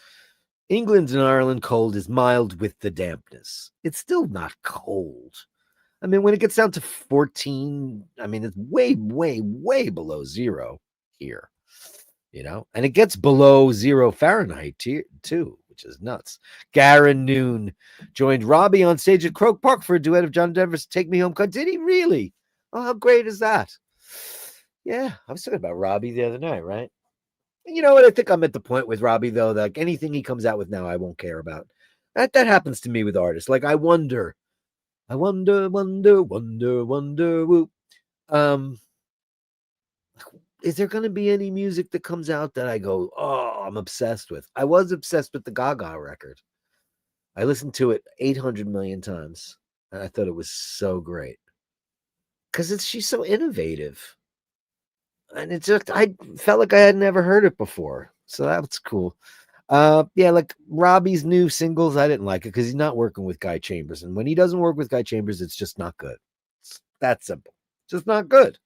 England and Ireland cold is mild with the dampness. It's still not cold. I mean, when it gets down to 14, it's way, way, way below zero here, and it gets below 0 Fahrenheit too, which is nuts. Garen Noon joined Robbie on stage at Croke Park for a duet of John Denver's Take Me Home. Did he really? Oh, how great is that? Yeah, I was talking about Robbie the other night, right? And you know what? I think I'm at the point with Robbie, though, that like anything he comes out with now, I won't care about. That happens to me with artists. Like, I wonder, whoop. Is there going to be any music that comes out that I go, oh, I'm obsessed with? I was obsessed with the Gaga record. I listened to it 800 million times, and I thought it was so great. Because she's so innovative. And I felt like I had never heard it before. So that's cool. Yeah, like Robbie's new singles, I didn't like it because he's not working with Guy Chambers. And when he doesn't work with Guy Chambers, it's just not good. It's that simple. Just not good.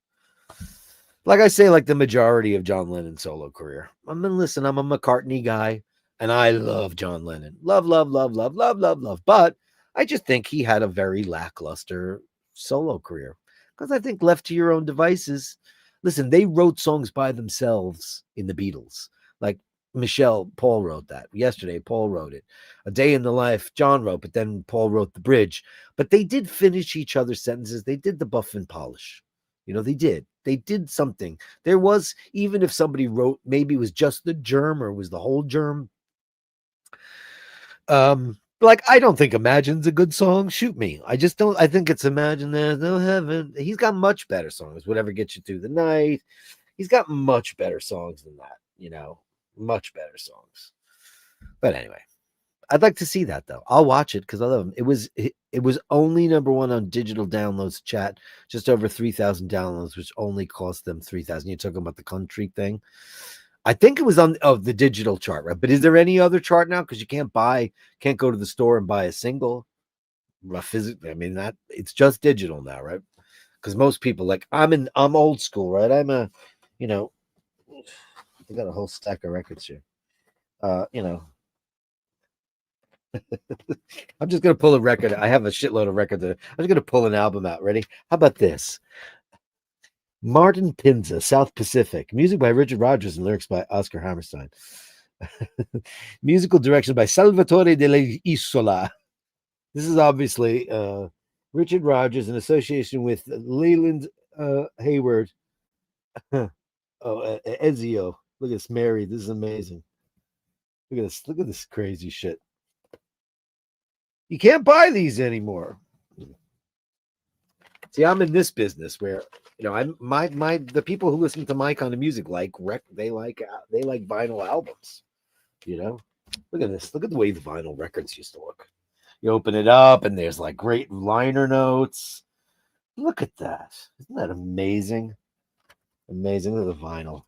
Like I say, like the majority of John Lennon's solo career. I mean, listen, I'm a McCartney guy, and I love John Lennon. Love, love, love, love, love, love, love. But I just think he had a very lackluster solo career. Because I think left to your own devices, listen, they wrote songs by themselves in the Beatles. Like Michelle, Paul wrote that. Yesterday, Paul wrote it. A Day in the Life, John wrote, but then Paul wrote the bridge. But they did finish each other's sentences. They did the buff and polish. You know, they did. They did something. There was, even if somebody wrote, maybe it was just the germ or was the whole germ. Like I don't think Imagine's a good song. Shoot me. I just don't. I think it's Imagine There's No Heaven. He's got much better songs. Whatever Gets You Through the Night. He's got much better songs than that. You know, much better songs. But anyway, I'd like to see that though. I'll watch it because I love him. It was only number one on digital downloads. Chat just over 3,000 downloads, which only cost them 3,000. You're talking about the country thing. I think it was on the digital chart, right? But is there any other chart now? Because you can't go to the store and buy a single. I mean that it's just digital now, right? Because most people like I'm old school, right? You know, I got a whole stack of records here. You know, I'm just gonna pull a record. I have a shitload of records. I'm just gonna pull an album out. Ready? How about this? Martin Pinza, South Pacific. Music by Richard Rodgers and lyrics by Oscar Hammerstein. Musical direction by Salvatore de Isola. This is obviously Richard Rodgers in association with Leland Hayward. Ezio. Look at this, Mary. This is amazing. Look at this. Look at this crazy shit. You can't buy these anymore. See, I'm in this business where I'm the people who listen to my kind of music they like vinyl albums. Look at this. Look at the way the vinyl records used to look. You open it up and there's like great liner notes. Look at that. Isn't that amazing? Amazing. Look at the vinyl.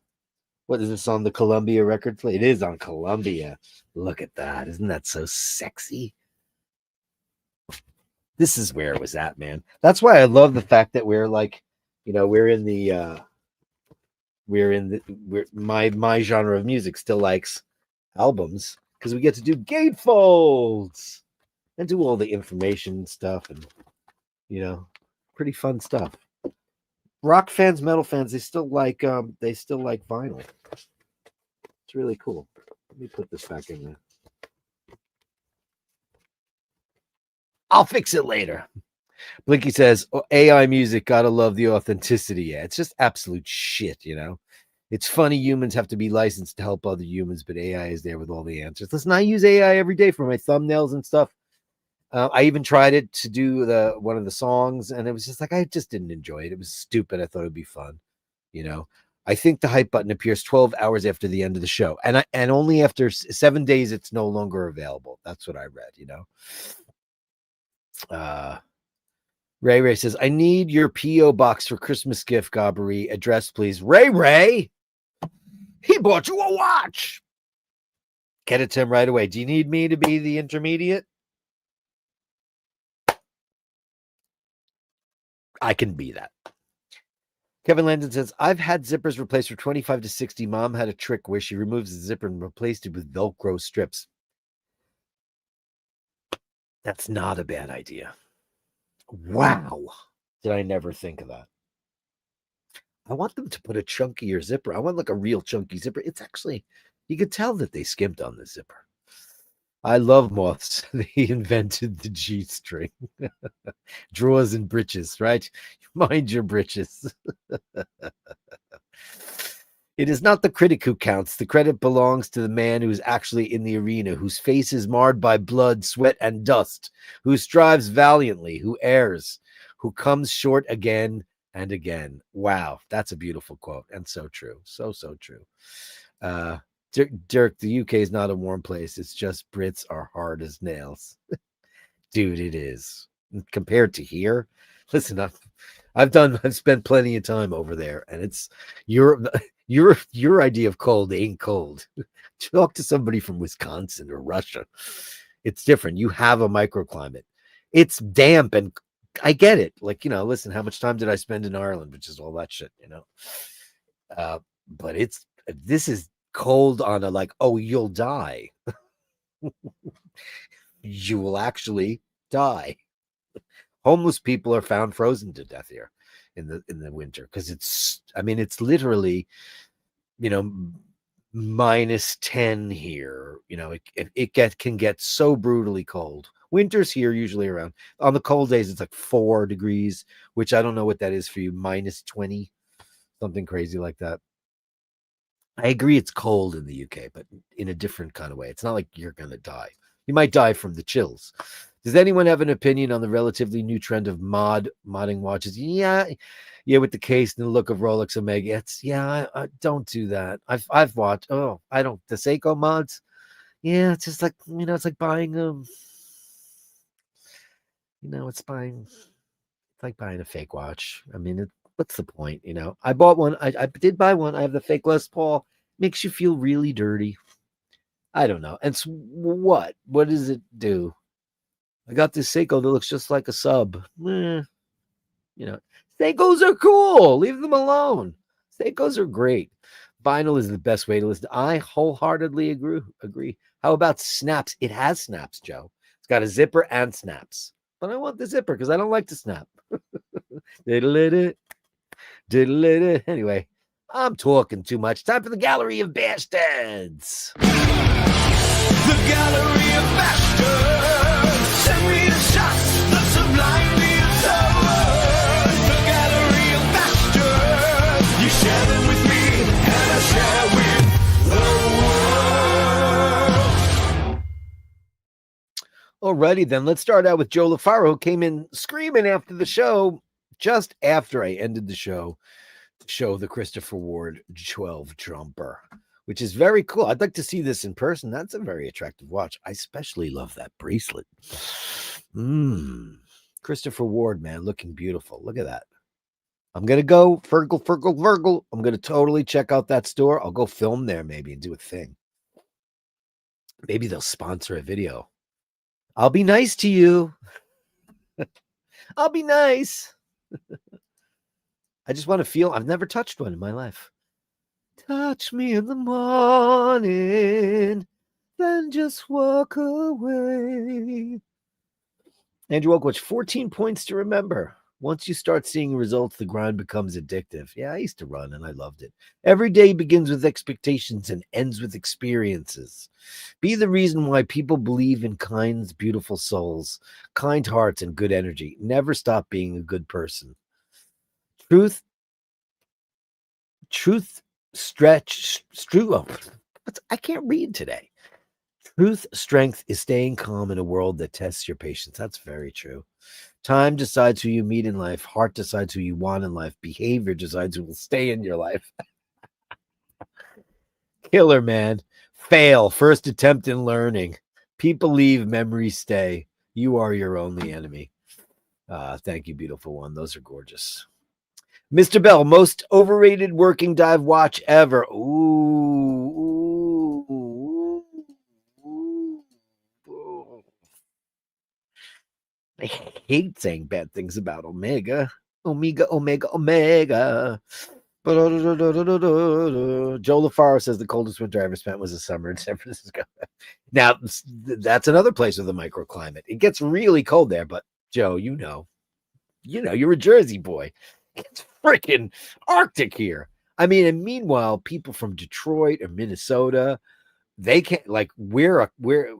What is this on the Columbia record play? It is on Columbia. Look at that. Isn't that so sexy? This is where it was at, man. That's why I love the fact that we're like, my genre of music still likes albums because we get to do gatefolds and do all the information stuff and pretty fun stuff. Rock fans, metal fans, they still like vinyl. It's really cool. Let me put this back in there. I'll fix it later. Blinky says, AI music, gotta love the authenticity. Yeah, it's just absolute shit, It's funny humans have to be licensed to help other humans, but AI is there with all the answers. Listen, I use AI every day for my thumbnails and stuff. I even tried it to do one of the songs, and it was just like I just didn't enjoy it. It was stupid. I thought it'd be fun, I think the hype button appears 12 hours after the end of the show, and only after 7 days it's no longer available. That's what I read, Ray says, I need your P.O. box for Christmas gift, Gabri. Address, please. Ray, he bought you a watch. Get it to him right away. Do you need me to be the intermediate? I can be that. Kevin Landon says, I've had zippers replaced for 25 to 60. Mom had a trick where she removes the zipper and replaced it with Velcro strips. That's not a bad idea. Wow. Did I never think of that? I want them to put a chunkier zipper. I want like a real chunky zipper. It's actually, you could tell that they skimped on the zipper. I love moths. They invented the G-string. Drawers and breeches, right? Mind your breeches. It is not the critic who counts. The credit belongs to the man who is actually in the arena, whose face is marred by blood, sweat, and dust, who strives valiantly, who errs, who comes short again and again. Wow, that's a beautiful quote and so true. So true. Dirk, the UK is not a warm place. It's just Brits are hard as nails. Dude, it is. Compared to here, listen, I've spent plenty of time over there, and it's your your idea of cold ain't cold. Talk to somebody from Wisconsin or Russia. It's different. You have a microclimate. It's damp, and I get it. Like, listen, how much time did I spend in Ireland, which is all that shit. Uh, but this is cold on a like, oh, you'll die. You will actually die. Homeless people are found frozen to death here in the winter because it's literally, you know, -10 here. Can get so brutally cold. Winter's here usually around, on the cold days it's like 4 degrees, which I don't know what that is for you, -20, something crazy like that. I agree it's cold in the UK, but in a different kind of way. It's not like you're going to die. You might die from the chills. Does anyone have an opinion on the relatively new trend of modding watches? Yeah, with the case and the look of Rolex Omega. I don't do that. I've watched. Oh, I don't. The Seiko mods. Yeah, it's just like, it's like buying it's like buying a fake watch. I mean, what's the point? I bought one. I did buy one. I have the fake Les Paul. Makes you feel really dirty. I don't know. And what? What does it do? I got this Seiko that looks just like a sub. Seikos are cool. Leave them alone. Seikos are great. Vinyl is the best way to listen. I wholeheartedly agree. How about snaps? It has snaps, Joe. It's got a zipper and snaps. But I want the zipper because I don't like to snap. Diddle-it. Anyway, I'm talking too much. Time for the Gallery of Bastards. The Gallery of Bashtards. Send me the shots that sublime me the Gallery of Bashtards. You share them with me, and I share with the world. Alrighty then, let's start out with Joe LaFaro, who came in screaming after the show, just after I ended the show, to show the Christopher Ward 12 Jumper, which is very cool. I'd like to see this in person. That's a very attractive watch. I especially love that bracelet. Christopher Ward, man, looking beautiful. Look at that. I'm going to go, Virgil. I'm going to totally check out that store. I'll go film there maybe and do a thing. Maybe they'll sponsor a video. I'll be nice to you. I'll be nice. I just want to feel, I've never touched one in my life. Touch me in the morning, then just walk away. Andrew Oakwich, 14 points to remember. Once you start seeing results, the grind becomes addictive. Yeah, I used to run and I loved it. Every day begins with expectations and ends with experiences. Be the reason why people believe in kind, beautiful souls, kind hearts, and good energy. Never stop being a good person. Truth, I can't read today. Truth, strength is staying calm in a world that tests your patience. That's very true. Time decides who you meet in life. Heart decides who you want in life. Behavior decides who will stay in your life. Killer, man. Fail. First attempt in learning. People leave, memories stay. You are your only enemy. Thank you, beautiful one. Those are gorgeous. Mr. Bell, most overrated working dive watch ever. Ooh. I hate saying bad things about Omega. Omega. Joe LaFaro says the coldest winter I ever spent was a summer in San Francisco. Now, that's another place with a microclimate. It gets really cold there, but Joe, you're a Jersey boy. It's freaking Arctic here. I mean, and meanwhile, people from Detroit or Minnesota, they can't, like, we're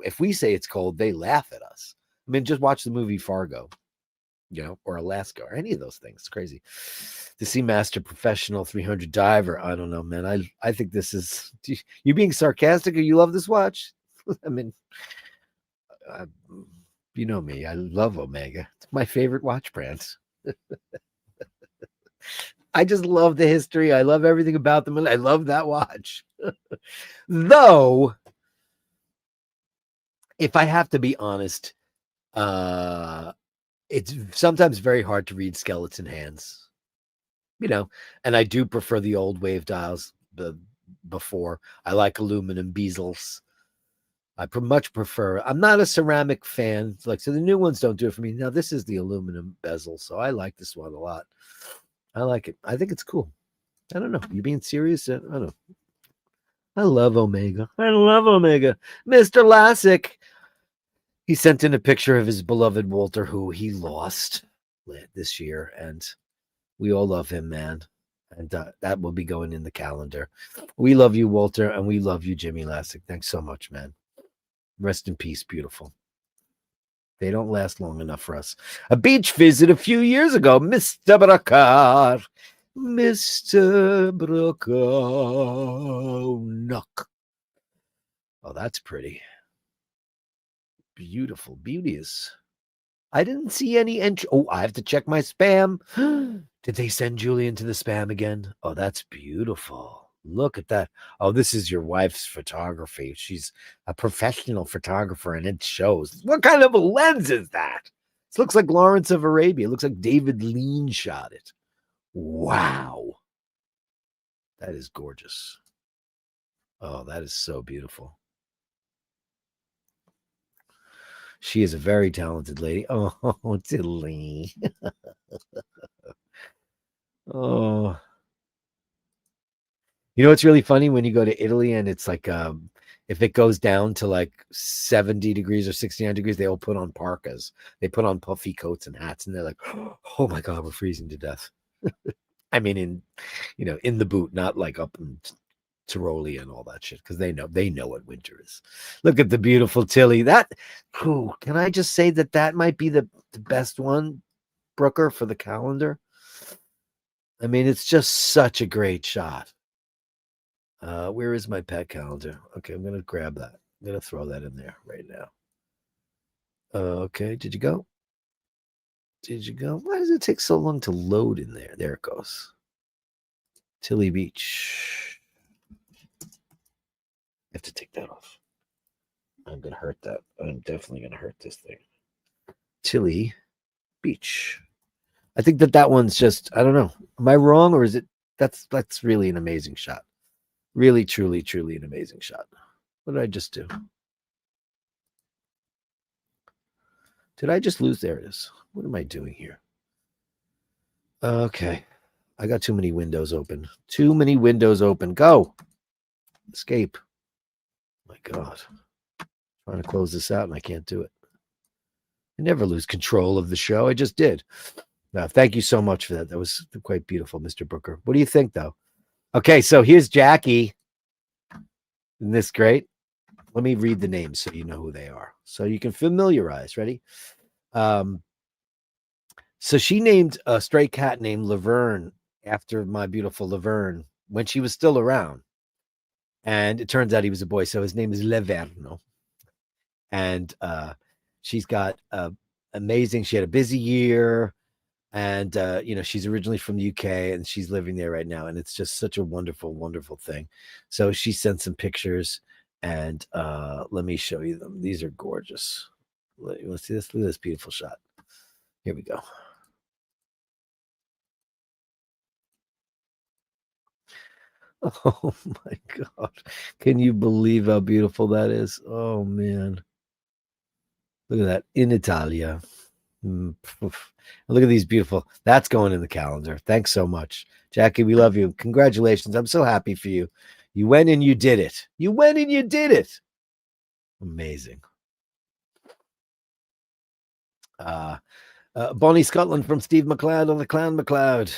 if we say it's cold, they laugh at us. I mean, just watch the movie Fargo, or Alaska, or any of those things. It's crazy. The Seamaster Professional 300 Diver. I don't know, man. I think this is, you being sarcastic, or you love this watch? I mean, you know me. I love Omega. It's my favorite watch brand. I just love the history. I love everything about them, and I love that watch. Though, if I have to be honest, It's sometimes very hard to read skeleton hands, you know, and I do prefer the old wave dials before. I like aluminum bezels. I much prefer. I'm not a ceramic fan. Like, so the new ones don't do it for me. Now this is the aluminum bezel, so I like this one a lot. I like it. I think it's cool. I don't know. You being serious? I don't know. I love Omega. I love Omega. Mr. Lassick. He sent in a picture of his beloved Walter, who he lost this year, and we all love him, man. And that will be going in the calendar. We love you, Walter, and we love you, Jimmy Lassick. Thanks so much, man. Rest in peace, beautiful. They don't last long enough for us. A beach visit a few years ago, Mr. Brooker. Mr. Brooker. Knock. Oh, that's pretty. Beautiful. Beauteous. I didn't see any entry. Oh, I have to check my spam. Did they send Julian to the spam again? Oh, that's beautiful. Look at that. Oh, this is your wife's photography. She's a professional photographer, and it shows. What kind of a lens is that? This looks like Lawrence of Arabia. It looks like David Lean shot it. Wow. That is gorgeous. Oh, that is so beautiful. She is a very talented lady. Oh, Tilly. Oh. You know what's really funny when you go to Italy and it's like if it goes down to like 70 degrees or 69 degrees, they all put on parkas. They put on puffy coats and hats, and they're like, oh my God, we're freezing to death. I mean, in the boot, not like up in Tiroli and all that shit, because they know what winter is. Look at the beautiful Tilly. That, can I just say that might be the best one, Brooker, for the calendar? I mean, it's just such a great shot. Where is my pet calendar? Okay, I'm gonna grab that. I'm gonna throw that in there right now. Okay, did you go? Did you go? Why does it take so long to load in there? There it goes. Tilly Beach. I have to take that off. I'm gonna hurt that. I'm definitely gonna hurt this thing. Tilly Beach. I think that one's just. I don't know. Am I wrong, or is it? That's really an amazing shot. Really, truly, truly an amazing shot. What did I just do? Did I just lose? There it is. What am I doing here? Okay. I got too many windows open. Too many windows open. Go. Escape. My God. Trying to close this out and I can't do it. I never lose control of the show. I just did. Now, thank you so much for that. That was quite beautiful, Mr. Brooker. What do you think, though? Okay, so here's Jackie. Isn't this great? Let me read the names so you know who they are. So you can familiarize. Ready? So she named a stray cat named Laverne after my beautiful Laverne when she was still around. And it turns out he was a boy. So his name is Leverno. And she's got amazing. She had a busy year. And, she's originally from the UK and she's living there right now. And it's just such a wonderful, wonderful thing. So she sent some pictures and let me show you them. These are gorgeous. Let's see this. Look at this beautiful shot. Here we go. Oh my God. Can you believe how beautiful that is? Oh man. Look at that. In Italia. Look at these beautiful. That's going in the calendar. Thanks so much. Jackie, we love you. Congratulations. I'm so happy for you. You went and you did it. You went and you did it. Amazing. Bonnie Scotland from Steve McLeod on the Clan McLeod.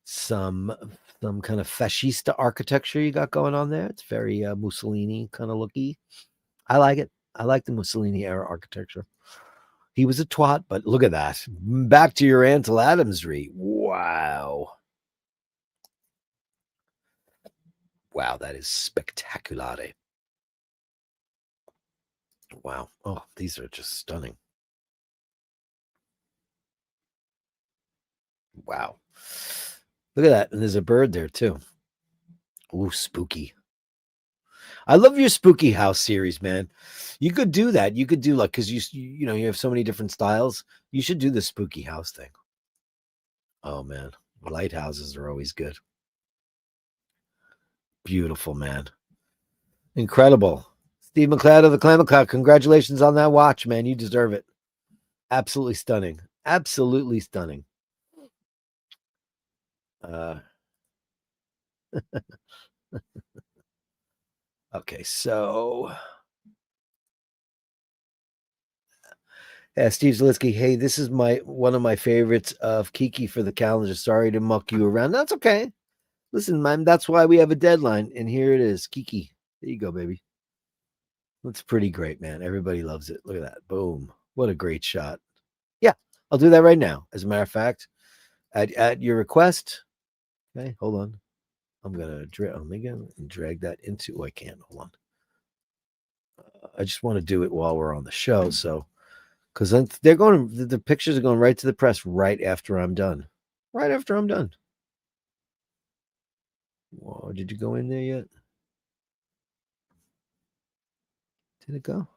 Some kind of fascista architecture you got going on there. It's very Mussolini kind of looky. I like it. I like the Mussolini era architecture. He was a twat, but look at that. Back to your Ansel Adamsry. Wow. Wow, that is spectacular. Wow. Oh, these are just stunning. Wow. Look at that. And there's a bird there too. Ooh, spooky. I love your spooky house series, man. You could do that. You could do like because you have so many different styles. You should do the spooky house thing. Oh man, lighthouses are always good. Beautiful, man. Incredible. Steve McLeod of the Clam McLeod. Congratulations on that watch, man. You deserve it. Absolutely stunning. Absolutely stunning. Okay, so Steve Zalitsky, hey, this is one of my favorites of Kiki for the calendar. Sorry to muck you around. That's okay. Listen, man, that's why we have a deadline. And here it is. Kiki. There you go, baby. Looks pretty great, man. Everybody loves it. Look at that. Boom. What a great shot. Yeah, I'll do that right now. As a matter of fact, at your request. Okay, hold on. I'm gonna drag that into. Oh, I can't. Hold on. I just want to do it while we're on the show, so because they're going. The pictures are going right to the press right after I'm done. Right after I'm done. Whoa, did you go in there yet? Did it go?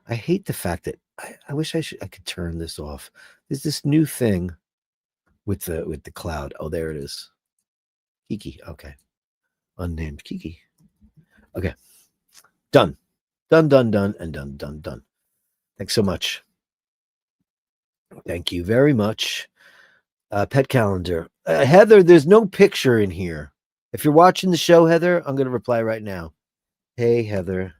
I hate the fact that I wish I could turn this off. There's this new thing with the cloud. Oh, there it is. Kiki. Okay. Unnamed Kiki. Okay. Done. Done, done, done, and done, done, done. Thanks so much. Thank you very much. Pet calendar. Heather, there's no picture in here. If you're watching the show, Heather, I'm going to reply right now. Hey, Heather,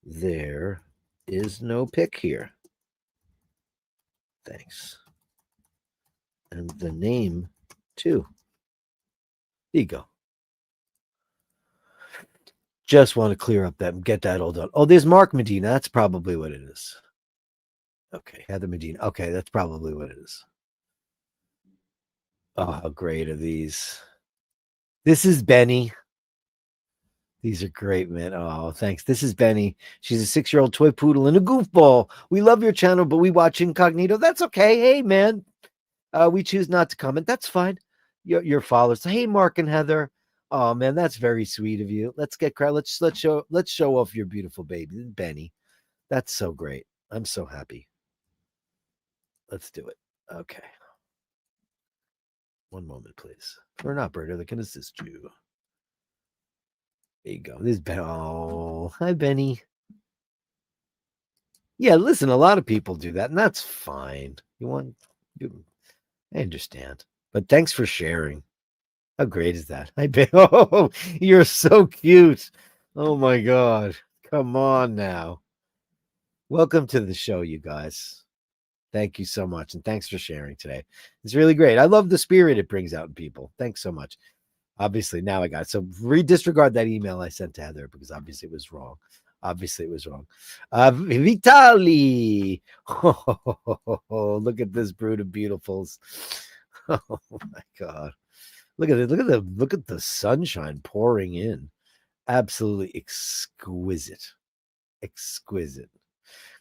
there is no pic here. Thanks. And the name, too. There you go. Just want to clear up that and get that all done. Oh, there's Mark Medina. That's probably what it is. Okay, Heather Medina. Okay, that's probably what it is. Oh, how great are these? This is Benny. These are great, man. Oh, thanks. This is Benny. She's a 6-year-old toy poodle and a goofball. We love your channel, but we watch incognito. That's okay. Hey, man. We choose not to comment. That's fine. Your followers. Hey, Mark and Heather. Oh man, that's very sweet of you. Let's get crowd. Let's show off your beautiful baby, Benny. That's so great. I'm so happy. Let's do it. Okay. One moment, please. For an operator that can assist you. There you go. This Ben. Oh, hi, Benny. Yeah, listen, a lot of people do that, and that's fine. I understand. But thanks for sharing. How great is that? Hi, Ben. Oh, you're so cute. Oh my God. Come on now. Welcome to the show, you guys. Thank you so much. And thanks for sharing today. It's really great. I love the spirit it brings out in people. Thanks so much. Obviously, now I got it. So disregard that email I sent to Heather because obviously it was wrong. Obviously, it was wrong. Vitali. Oh, look at this brood of beautifuls. Oh my God. Look at it. Look at the sunshine pouring in. Absolutely exquisite. Exquisite.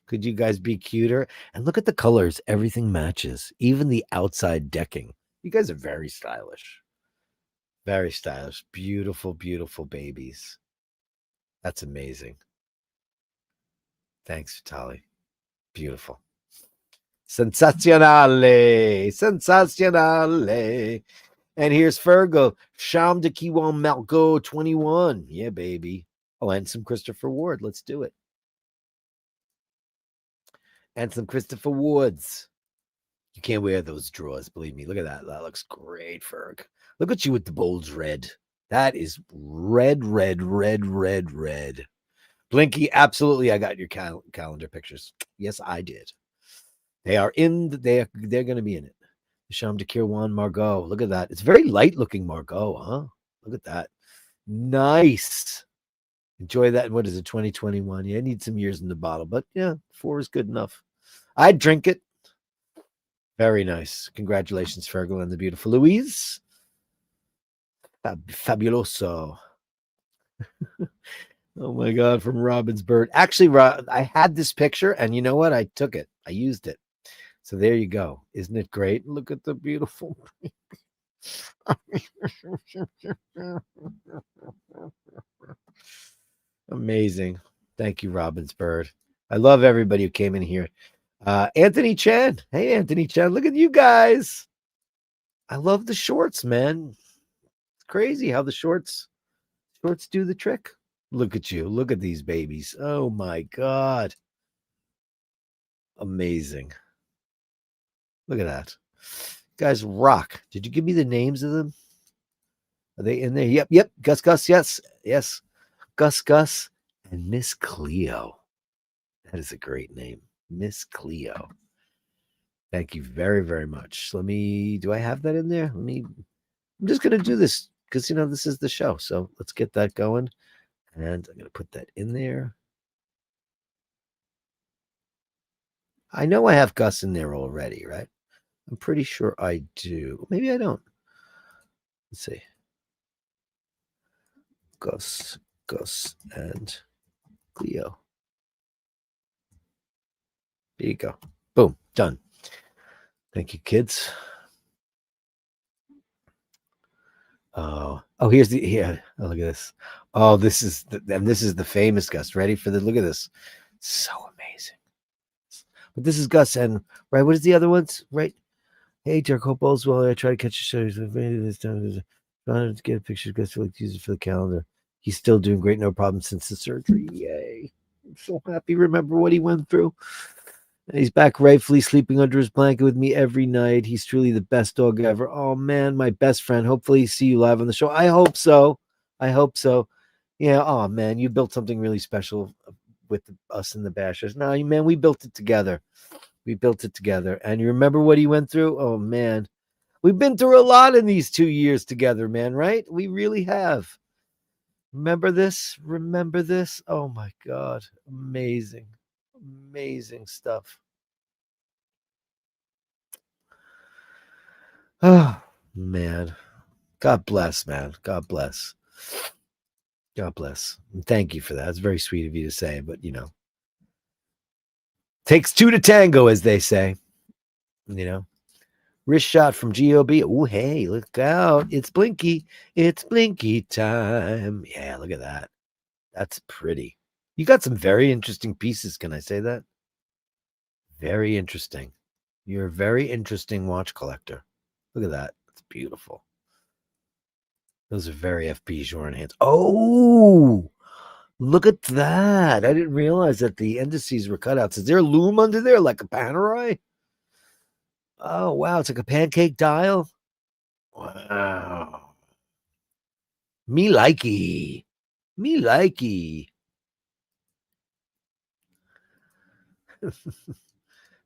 Could you guys be cuter? And look at the colors. Everything matches. Even the outside decking. You guys are very stylish. Very stylish. Beautiful, beautiful babies. That's amazing. Thanks, Vitali. Beautiful. Sensazionale. Sensazionale. And here's Fergal. Sham de Kiwan Malgo 21. Yeah, baby. Oh, and some Christopher Ward. Let's do it. And some Christopher Woods. You can't wear those drawers, believe me. Look at that. That looks great, Ferg. Look at you with the Bulls red. That is red, red, red, red, red. Blinky, absolutely. I got your calendar pictures. Yes, I did. They are they're going to be in it. Sham de Kirwan Margot. Look at that. It's very light looking Margot, huh? Look at that. Nice. Enjoy that. What is it? 2021. Yeah, I need some years in the bottle, but yeah, 4 is good enough. I'd drink it. Very nice. Congratulations, Fergal and the beautiful Louise. Fabuloso. Oh my God, from Robin's Bird. Actually, I had this picture, and you know what? I took it. I used it. So there you go. Isn't it great? Look at the beautiful. Amazing. Thank you, Robbins Bird. I love everybody who came in here. Anthony Chan. Hey, Anthony Chan. Look at you guys. I love the shorts, man. It's crazy how the shorts do the trick. Look at you. Look at these babies. Oh my God. Amazing. Look at that. Guys rock. Did you give me the names of them? Are they in there? Yep, yep. Gus Gus, yes. Yes. Gus Gus and Miss Cleo. That is a great name. Miss Cleo. Thank you very, very much. Do I have that in there? I'm just going to do this because, this is the show. So let's get that going. And I'm going to put that in there. I know I have Gus in there already, right? I'm pretty sure I do. Maybe I don't. Let's see. Gus, and Cleo. There you go. Boom. Done. Thank you, kids. Oh, here's the Oh, look at this. Oh, this is the famous Gus. Ready for the look at this? So amazing. But this is Gus and right. What is the other ones? Right. Hey, Dirk, hope all's well. I try to catch your shows. This time, trying to get a picture of Gus to use it for the calendar. He's still doing great, no problem since the surgery. Yay! I'm so happy. Remember what he went through. And he's back rightfully sleeping under his blanket with me every night. He's truly the best dog ever. Oh man, my best friend. Hopefully see you live on the show. I hope so. Yeah. Oh man, you built something really special with us and the Bashers. No, man, we built it together. And you remember what he went through? Oh man. We've been through a lot in these 2 years together, man, right? We really have. Remember this? Oh my God. Amazing stuff. Oh man. God bless, man. God bless. And thank you for that. It's very sweet of you to say, but takes two to tango, as they say. Wrist shot from GOB. Oh, hey, look out. It's Blinky. It's Blinky time. Yeah, look at that. That's pretty. You got some very interesting pieces. Can I say that? Very interesting. You're a very interesting watch collector. Look at that. It's beautiful. Those are very FP Joran hands. Oh, look at that. I didn't realize that the indices were cutouts. Is there a loom under there like a Panerai? Oh, wow. It's like a pancake dial. Wow. Me likey.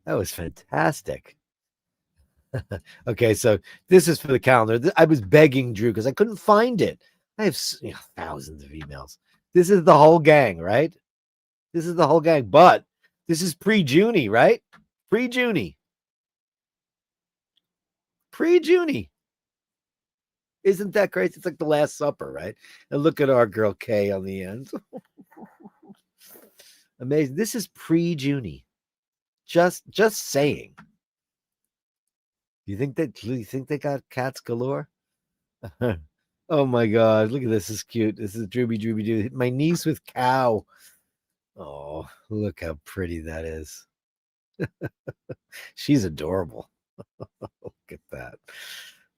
That was fantastic. Okay, so this is for the calendar. I was begging Drew because I couldn't find it. I have thousands of emails. This is the whole gang, right? This is the whole gang, but this is pre-Junie, right? Pre-Junie. Isn't that crazy? It's like the Last Supper, right? And look at our girl Kay on the end. Amazing. This is pre-Junie. Just saying. Do you think they got cats galore? Oh my God. Look at this. This is cute. This is Drooby Doo. My niece with cow. Oh, look how pretty that is. She's adorable. Look at that.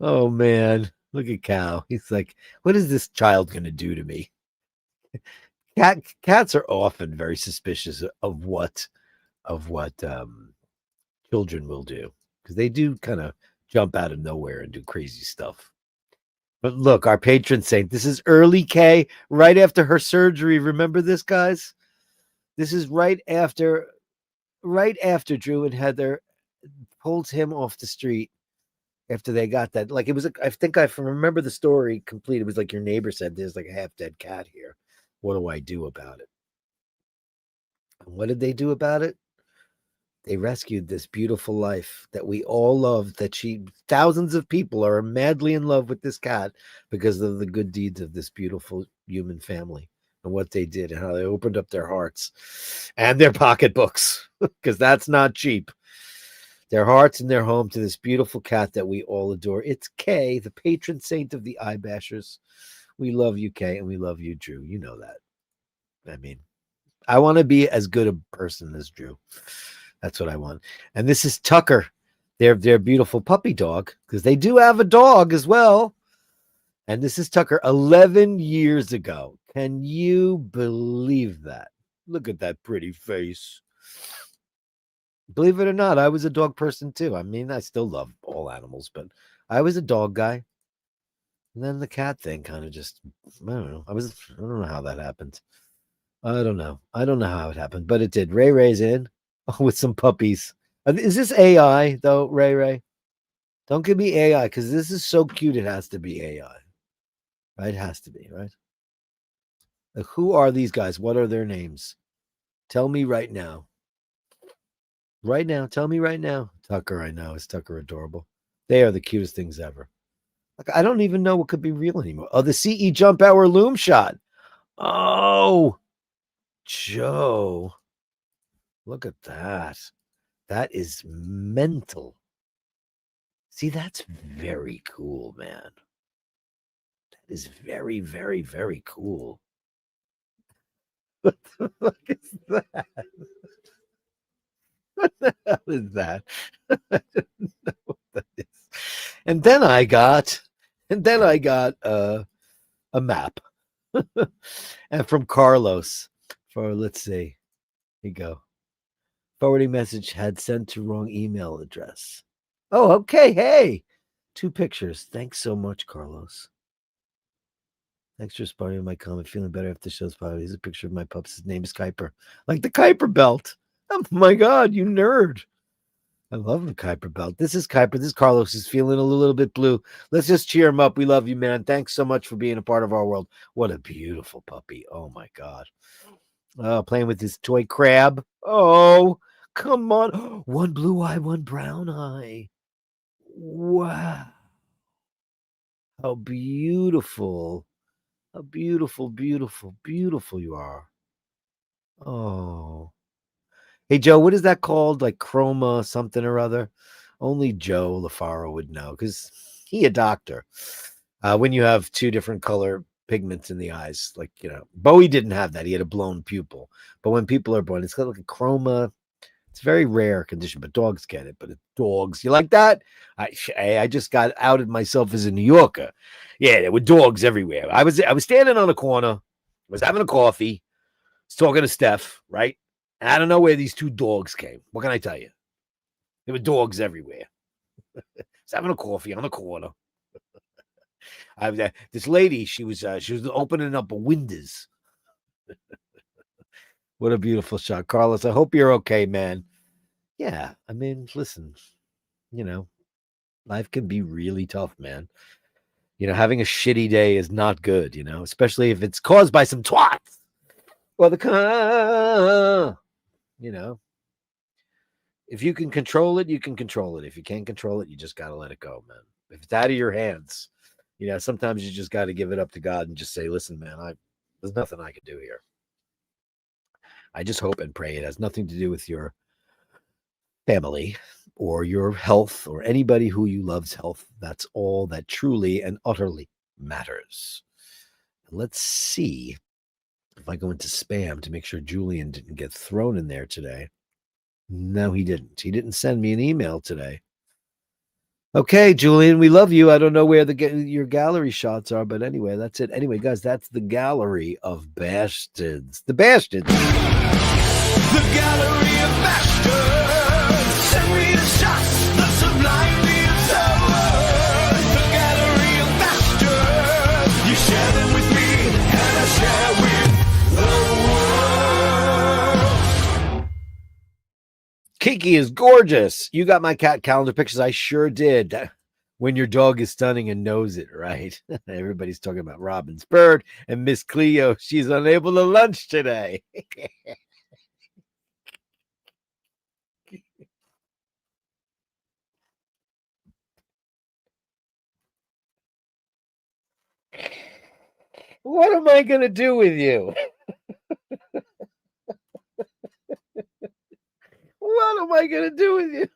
Oh man. Look at Cow. He's like, what is this child going to do to me? Cats are often very suspicious of what children will do because they do kind of jump out of nowhere and do crazy stuff. But look, our patron saint. This is early K, right after her surgery. Remember this, guys? This is right after Drew and Heather pulled him off the street after they got that. Like it was, I think I remember the story complete. It was like your neighbor said, "There's like a half dead cat here. What do I do about it?" And what did they do about it? They rescued this beautiful life that we all love. Thousands of people are madly in love with this cat because of the good deeds of this beautiful human family and what they did and how they opened up their hearts and their pocketbooks because that's not cheap. their hearts and their home to this beautiful cat that we all adore. It's Kay, the patron saint of the eye bashers. We love you, Kay, and we love you, Drew. You know that. I mean, I want to be as good a person as Drew. That's what I want. And this is Tucker, their beautiful puppy dog, because they do have a dog as well. And this is Tucker 11 years ago. Can you believe that? Look at that pretty face. Believe it or not, I was a dog person too. I mean, I still love all animals, but I was a dog guy. And then the cat thing kind of just, I don't know. I don't know how that happened. I don't know. I don't know how it happened, but it did. Ray Ray's in with some puppies. Is this AI though, Ray Ray? Don't give me AI because this is so cute. It has to be AI. Right? It has to be, right? Like, who are these guys? What are their names? Tell me right now. Right now. Tell me right now. Tucker, I know. Is Tucker adorable? They are the cutest things ever. Like, I don't even know what could be real anymore. Oh, the CE jump hour loom shot. Oh, Joe. Look at that. That is mental. See, that's very cool, man. That is very, very, very cool. What the fuck is that? What the hell is that? I don't know what that is. And then I got a map. And from Carlos for, let's see. Here you go. Forwarding message had sent to wrong email address. Oh, okay. Hey, 2 pictures. Thanks so much, Carlos. Thanks for responding to my comment. Feeling better after the show's probably. Here's a picture of my pups. His name is Kuiper. Like the Kuiper belt. Oh my God, you nerd. I love the Kuiper belt. This is Kuiper. This is Carlos. He's feeling a little bit blue. Let's just cheer him up. We love you, man. Thanks so much for being a part of our world. What a beautiful puppy. Oh my God. Oh, playing with his toy crab. Oh, come on. One blue eye, one brown eye. Wow. How beautiful. How beautiful, beautiful, beautiful you are. Oh. Hey, Joe, what is that called? Like chroma something or other? Only Joe LaFaro would know because he a doctor. When you have 2 different color pigments in the eyes, like, Bowie didn't have that. He had a blown pupil. But when people are born, it's got like a chroma. It's a very rare condition, but dogs get it. But dogs, you like that? I just got outed myself as a New Yorker. Yeah, there were dogs everywhere. I was standing on a corner, was having a coffee, was talking to Steph, right? And I don't know where these 2 dogs came. What can I tell you? There were dogs everywhere. I was having a coffee on the corner. This lady, she was opening up windows. What a beautiful shot, Carlos. I hope you're okay, man. Yeah, I mean, listen, life can be really tough, man. Having a shitty day is not good, especially if it's caused by some twats. Well, if you can control it, you can control it. If you can't control it, you just got to let it go, man. If it's out of your hands, sometimes you just got to give it up to God and just say, listen, man, there's nothing I can do here. I just hope and pray it has nothing to do with your family or your health or anybody who you love's health. That's all that truly and utterly matters. Let's see if I go into spam to make sure Julian didn't get thrown in there today. No, he didn't. He didn't send me an email today. Okay, Julian, we love you. I don't know where your gallery shots are, but anyway, that's it. Anyway, guys, that's the Gallery of Bastards. The Bastards. The Gallery of Bashtards. Send me the shots, the sublime beings of words. The Gallery of Bashtards. You share them with me, and I share with the world. Kiki is gorgeous. You got my cat calendar pictures. I sure did. When your dog is stunning and knows it, right? Everybody's talking about Robin's bird and Miss Cleo. She's unable to lunch today. What am I going to do with you? What am I going to do with you?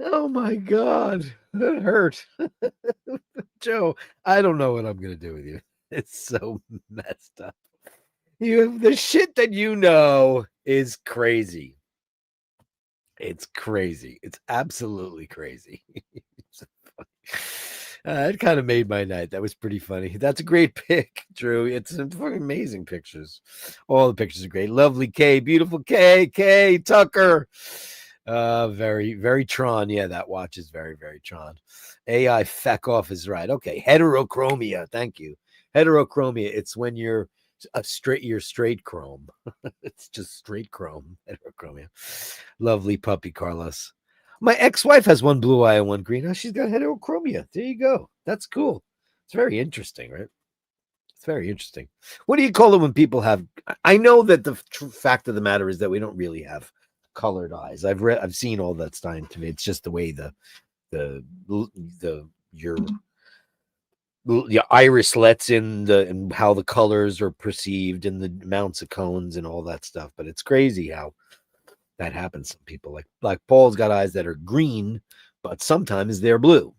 Oh my God. That hurt. Joe, I don't know what I'm going to do with you. It's so messed up. You the shit that you know is crazy. It's crazy. It's absolutely crazy. So funny. It kind of made my night. That was pretty funny. That's a great pick, Drew. It's some fucking amazing pictures. All the pictures are great. Lovely K, beautiful K Tucker. Very, very Tron. Yeah, that watch is very, very Tron. AI feck off is right. Okay, heterochromia. Thank you. Heterochromia. It's when you're straight chrome. It's just straight chrome. Heterochromia. Lovely puppy, Carlos. My ex-wife has one blue eye and one green. Oh, she's got heterochromia. There you go. That's cool. It's very interesting, right? It's very interesting. What do you call it when people have? I know that the fact of the matter is that we don't really have colored eyes. I've seen all that stuff to me. It's just the way the your iris lets in and how the colors are perceived and the amounts of cones and all that stuff. But it's crazy how that happens. Some people like Paul's got eyes that are green, but sometimes they're blue.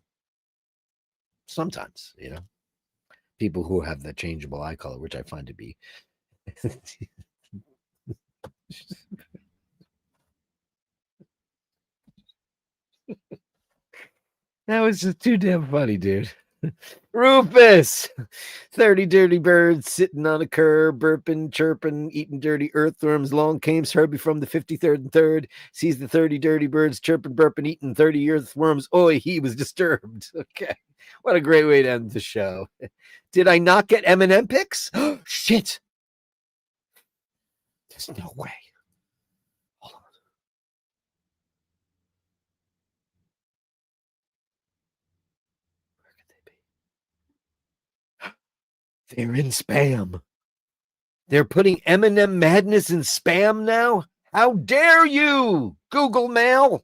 Sometimes, people who have the changeable eye color, which I find to be that was just too damn funny, dude. Rufus, 30 dirty birds sitting on a curb, burping, chirping, eating dirty earthworms. Long came Herbie from the 53rd and 3rd, sees the 30 dirty birds chirping, burping, eating 30 earthworms. Oi, he was disturbed. Okay. What a great way to end the show. Did I not get M&M picks? Shit. There's no way. Hold on. Where could they be? They're in spam. They're putting M&M madness in spam now? How dare you, Google Mail?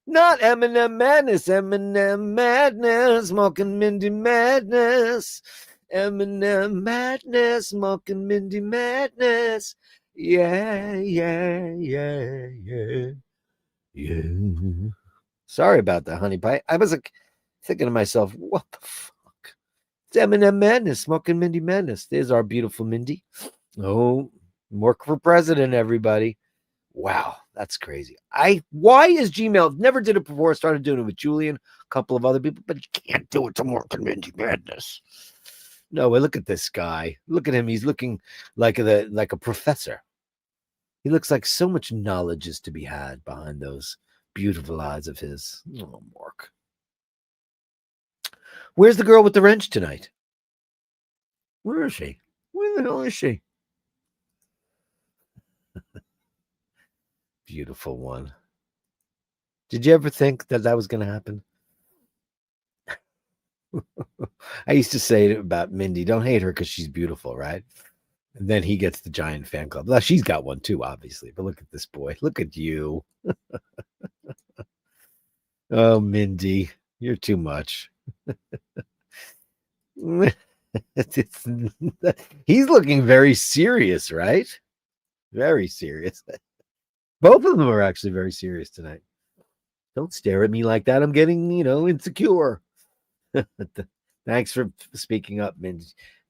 Not M&M madness, M&M madness, Smoking Mindy madness. M&M madness, Smoking Mindy madness. Yeah. Sorry about that, honey pie. I was like thinking to myself, what the fuck? It's M&M madness, Smoking Mindy madness. There's our beautiful Mindy. Oh, work for president, everybody. Wow, that's crazy. Why is Gmail never did it before? Started doing it with Julian, a couple of other people, but you can't do it to Morgan Mindy Madness. No, look at this guy. Look at him. He's looking like a professor. He looks like so much knowledge is to be had behind those beautiful eyes of his. Oh, Mark. Where's the girl with the wrench tonight? Where is she? Where the hell is she? Beautiful one. Did you ever think that was going to happen? I used to say about Mindy, don't hate her because she's beautiful, right? And then he gets the giant fan club. Well, she's got one too, obviously. But look at this boy. Look at you. Oh, Mindy, you're too much. He's looking very serious, right? Very serious. Both of them are actually very serious tonight. Don't stare at me like that. I'm getting, insecure. Thanks for speaking up,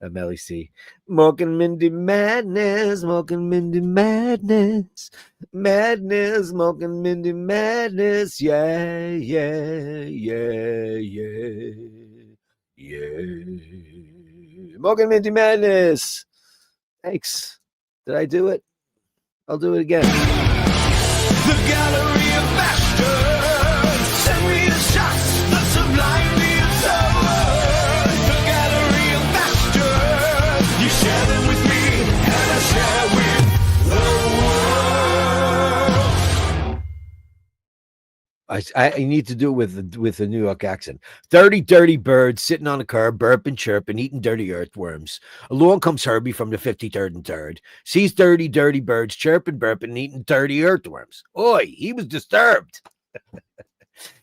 Melly C. Smoking Mindy madness, smoking Mindy madness, madness, smoking Mindy madness. Yeah. Smoking Mindy madness. Thanks. Did I do it? I'll do it again. The Gallery of Bashtards. Send me the shots, the sublime, the absurd. The Gallery of Bashtards. You share them with me, and I share with the world. I need to do it with a New York accent. 30 dirty birds sitting on a curb, burping, chirping, eating dirty earthworms. Along comes Herbie from the 53rd and 3rd. Sees 30 dirty birds chirping, burping, eating dirty earthworms. Oi, he was disturbed.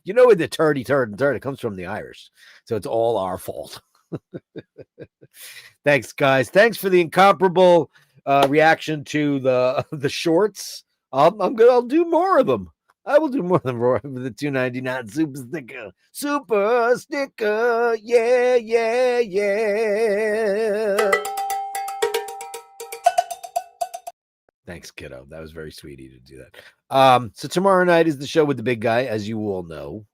With the 33rd and 3rd, it comes from the Irish. So it's all our fault. Thanks, guys. Thanks for the incomparable reaction to the shorts. I'll do more of them. I will do more than the $2.99 super sticker. Super sticker. Yeah, yeah, yeah. Thanks, kiddo. That was very sweet of you to do that. So tomorrow night is the show with the big guy, as you all know.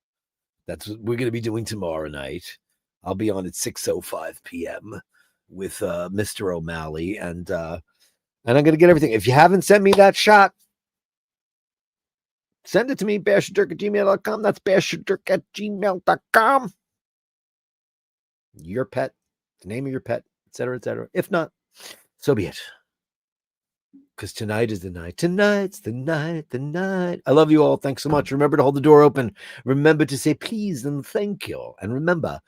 That's what we're going to be doing tomorrow night. I'll be on at 6:05 p.m. with Mr. O'Malley, and I'm going to get everything. If you haven't sent me that shot, send it to me, basherdirk@gmail.com. That's basherdirk@gmail.com. Your pet, the name of your pet, etc., etc. If not, so be it. Because tonight is the night. Tonight's the night, the night. I love you all. Thanks so much. Remember to hold the door open. Remember to say please and thank you. And remember,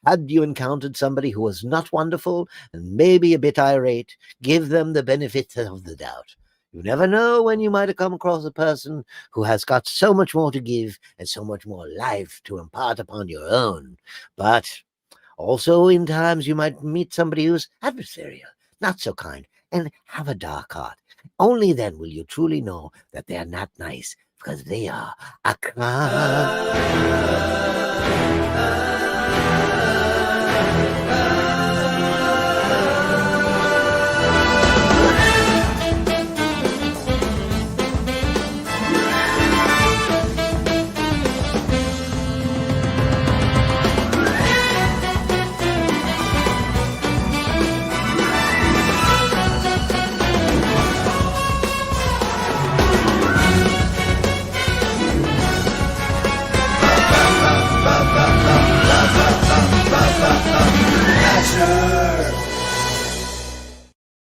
had you encountered somebody who was not wonderful and maybe a bit irate, give them the benefit of the doubt. You never know when you might have come across a person who has got so much more to give and so much more life to impart upon your own. But also in times you might meet somebody who's adversarial, not so kind, and have a dark heart. Only then will you truly know that they are not nice, because they are a clown.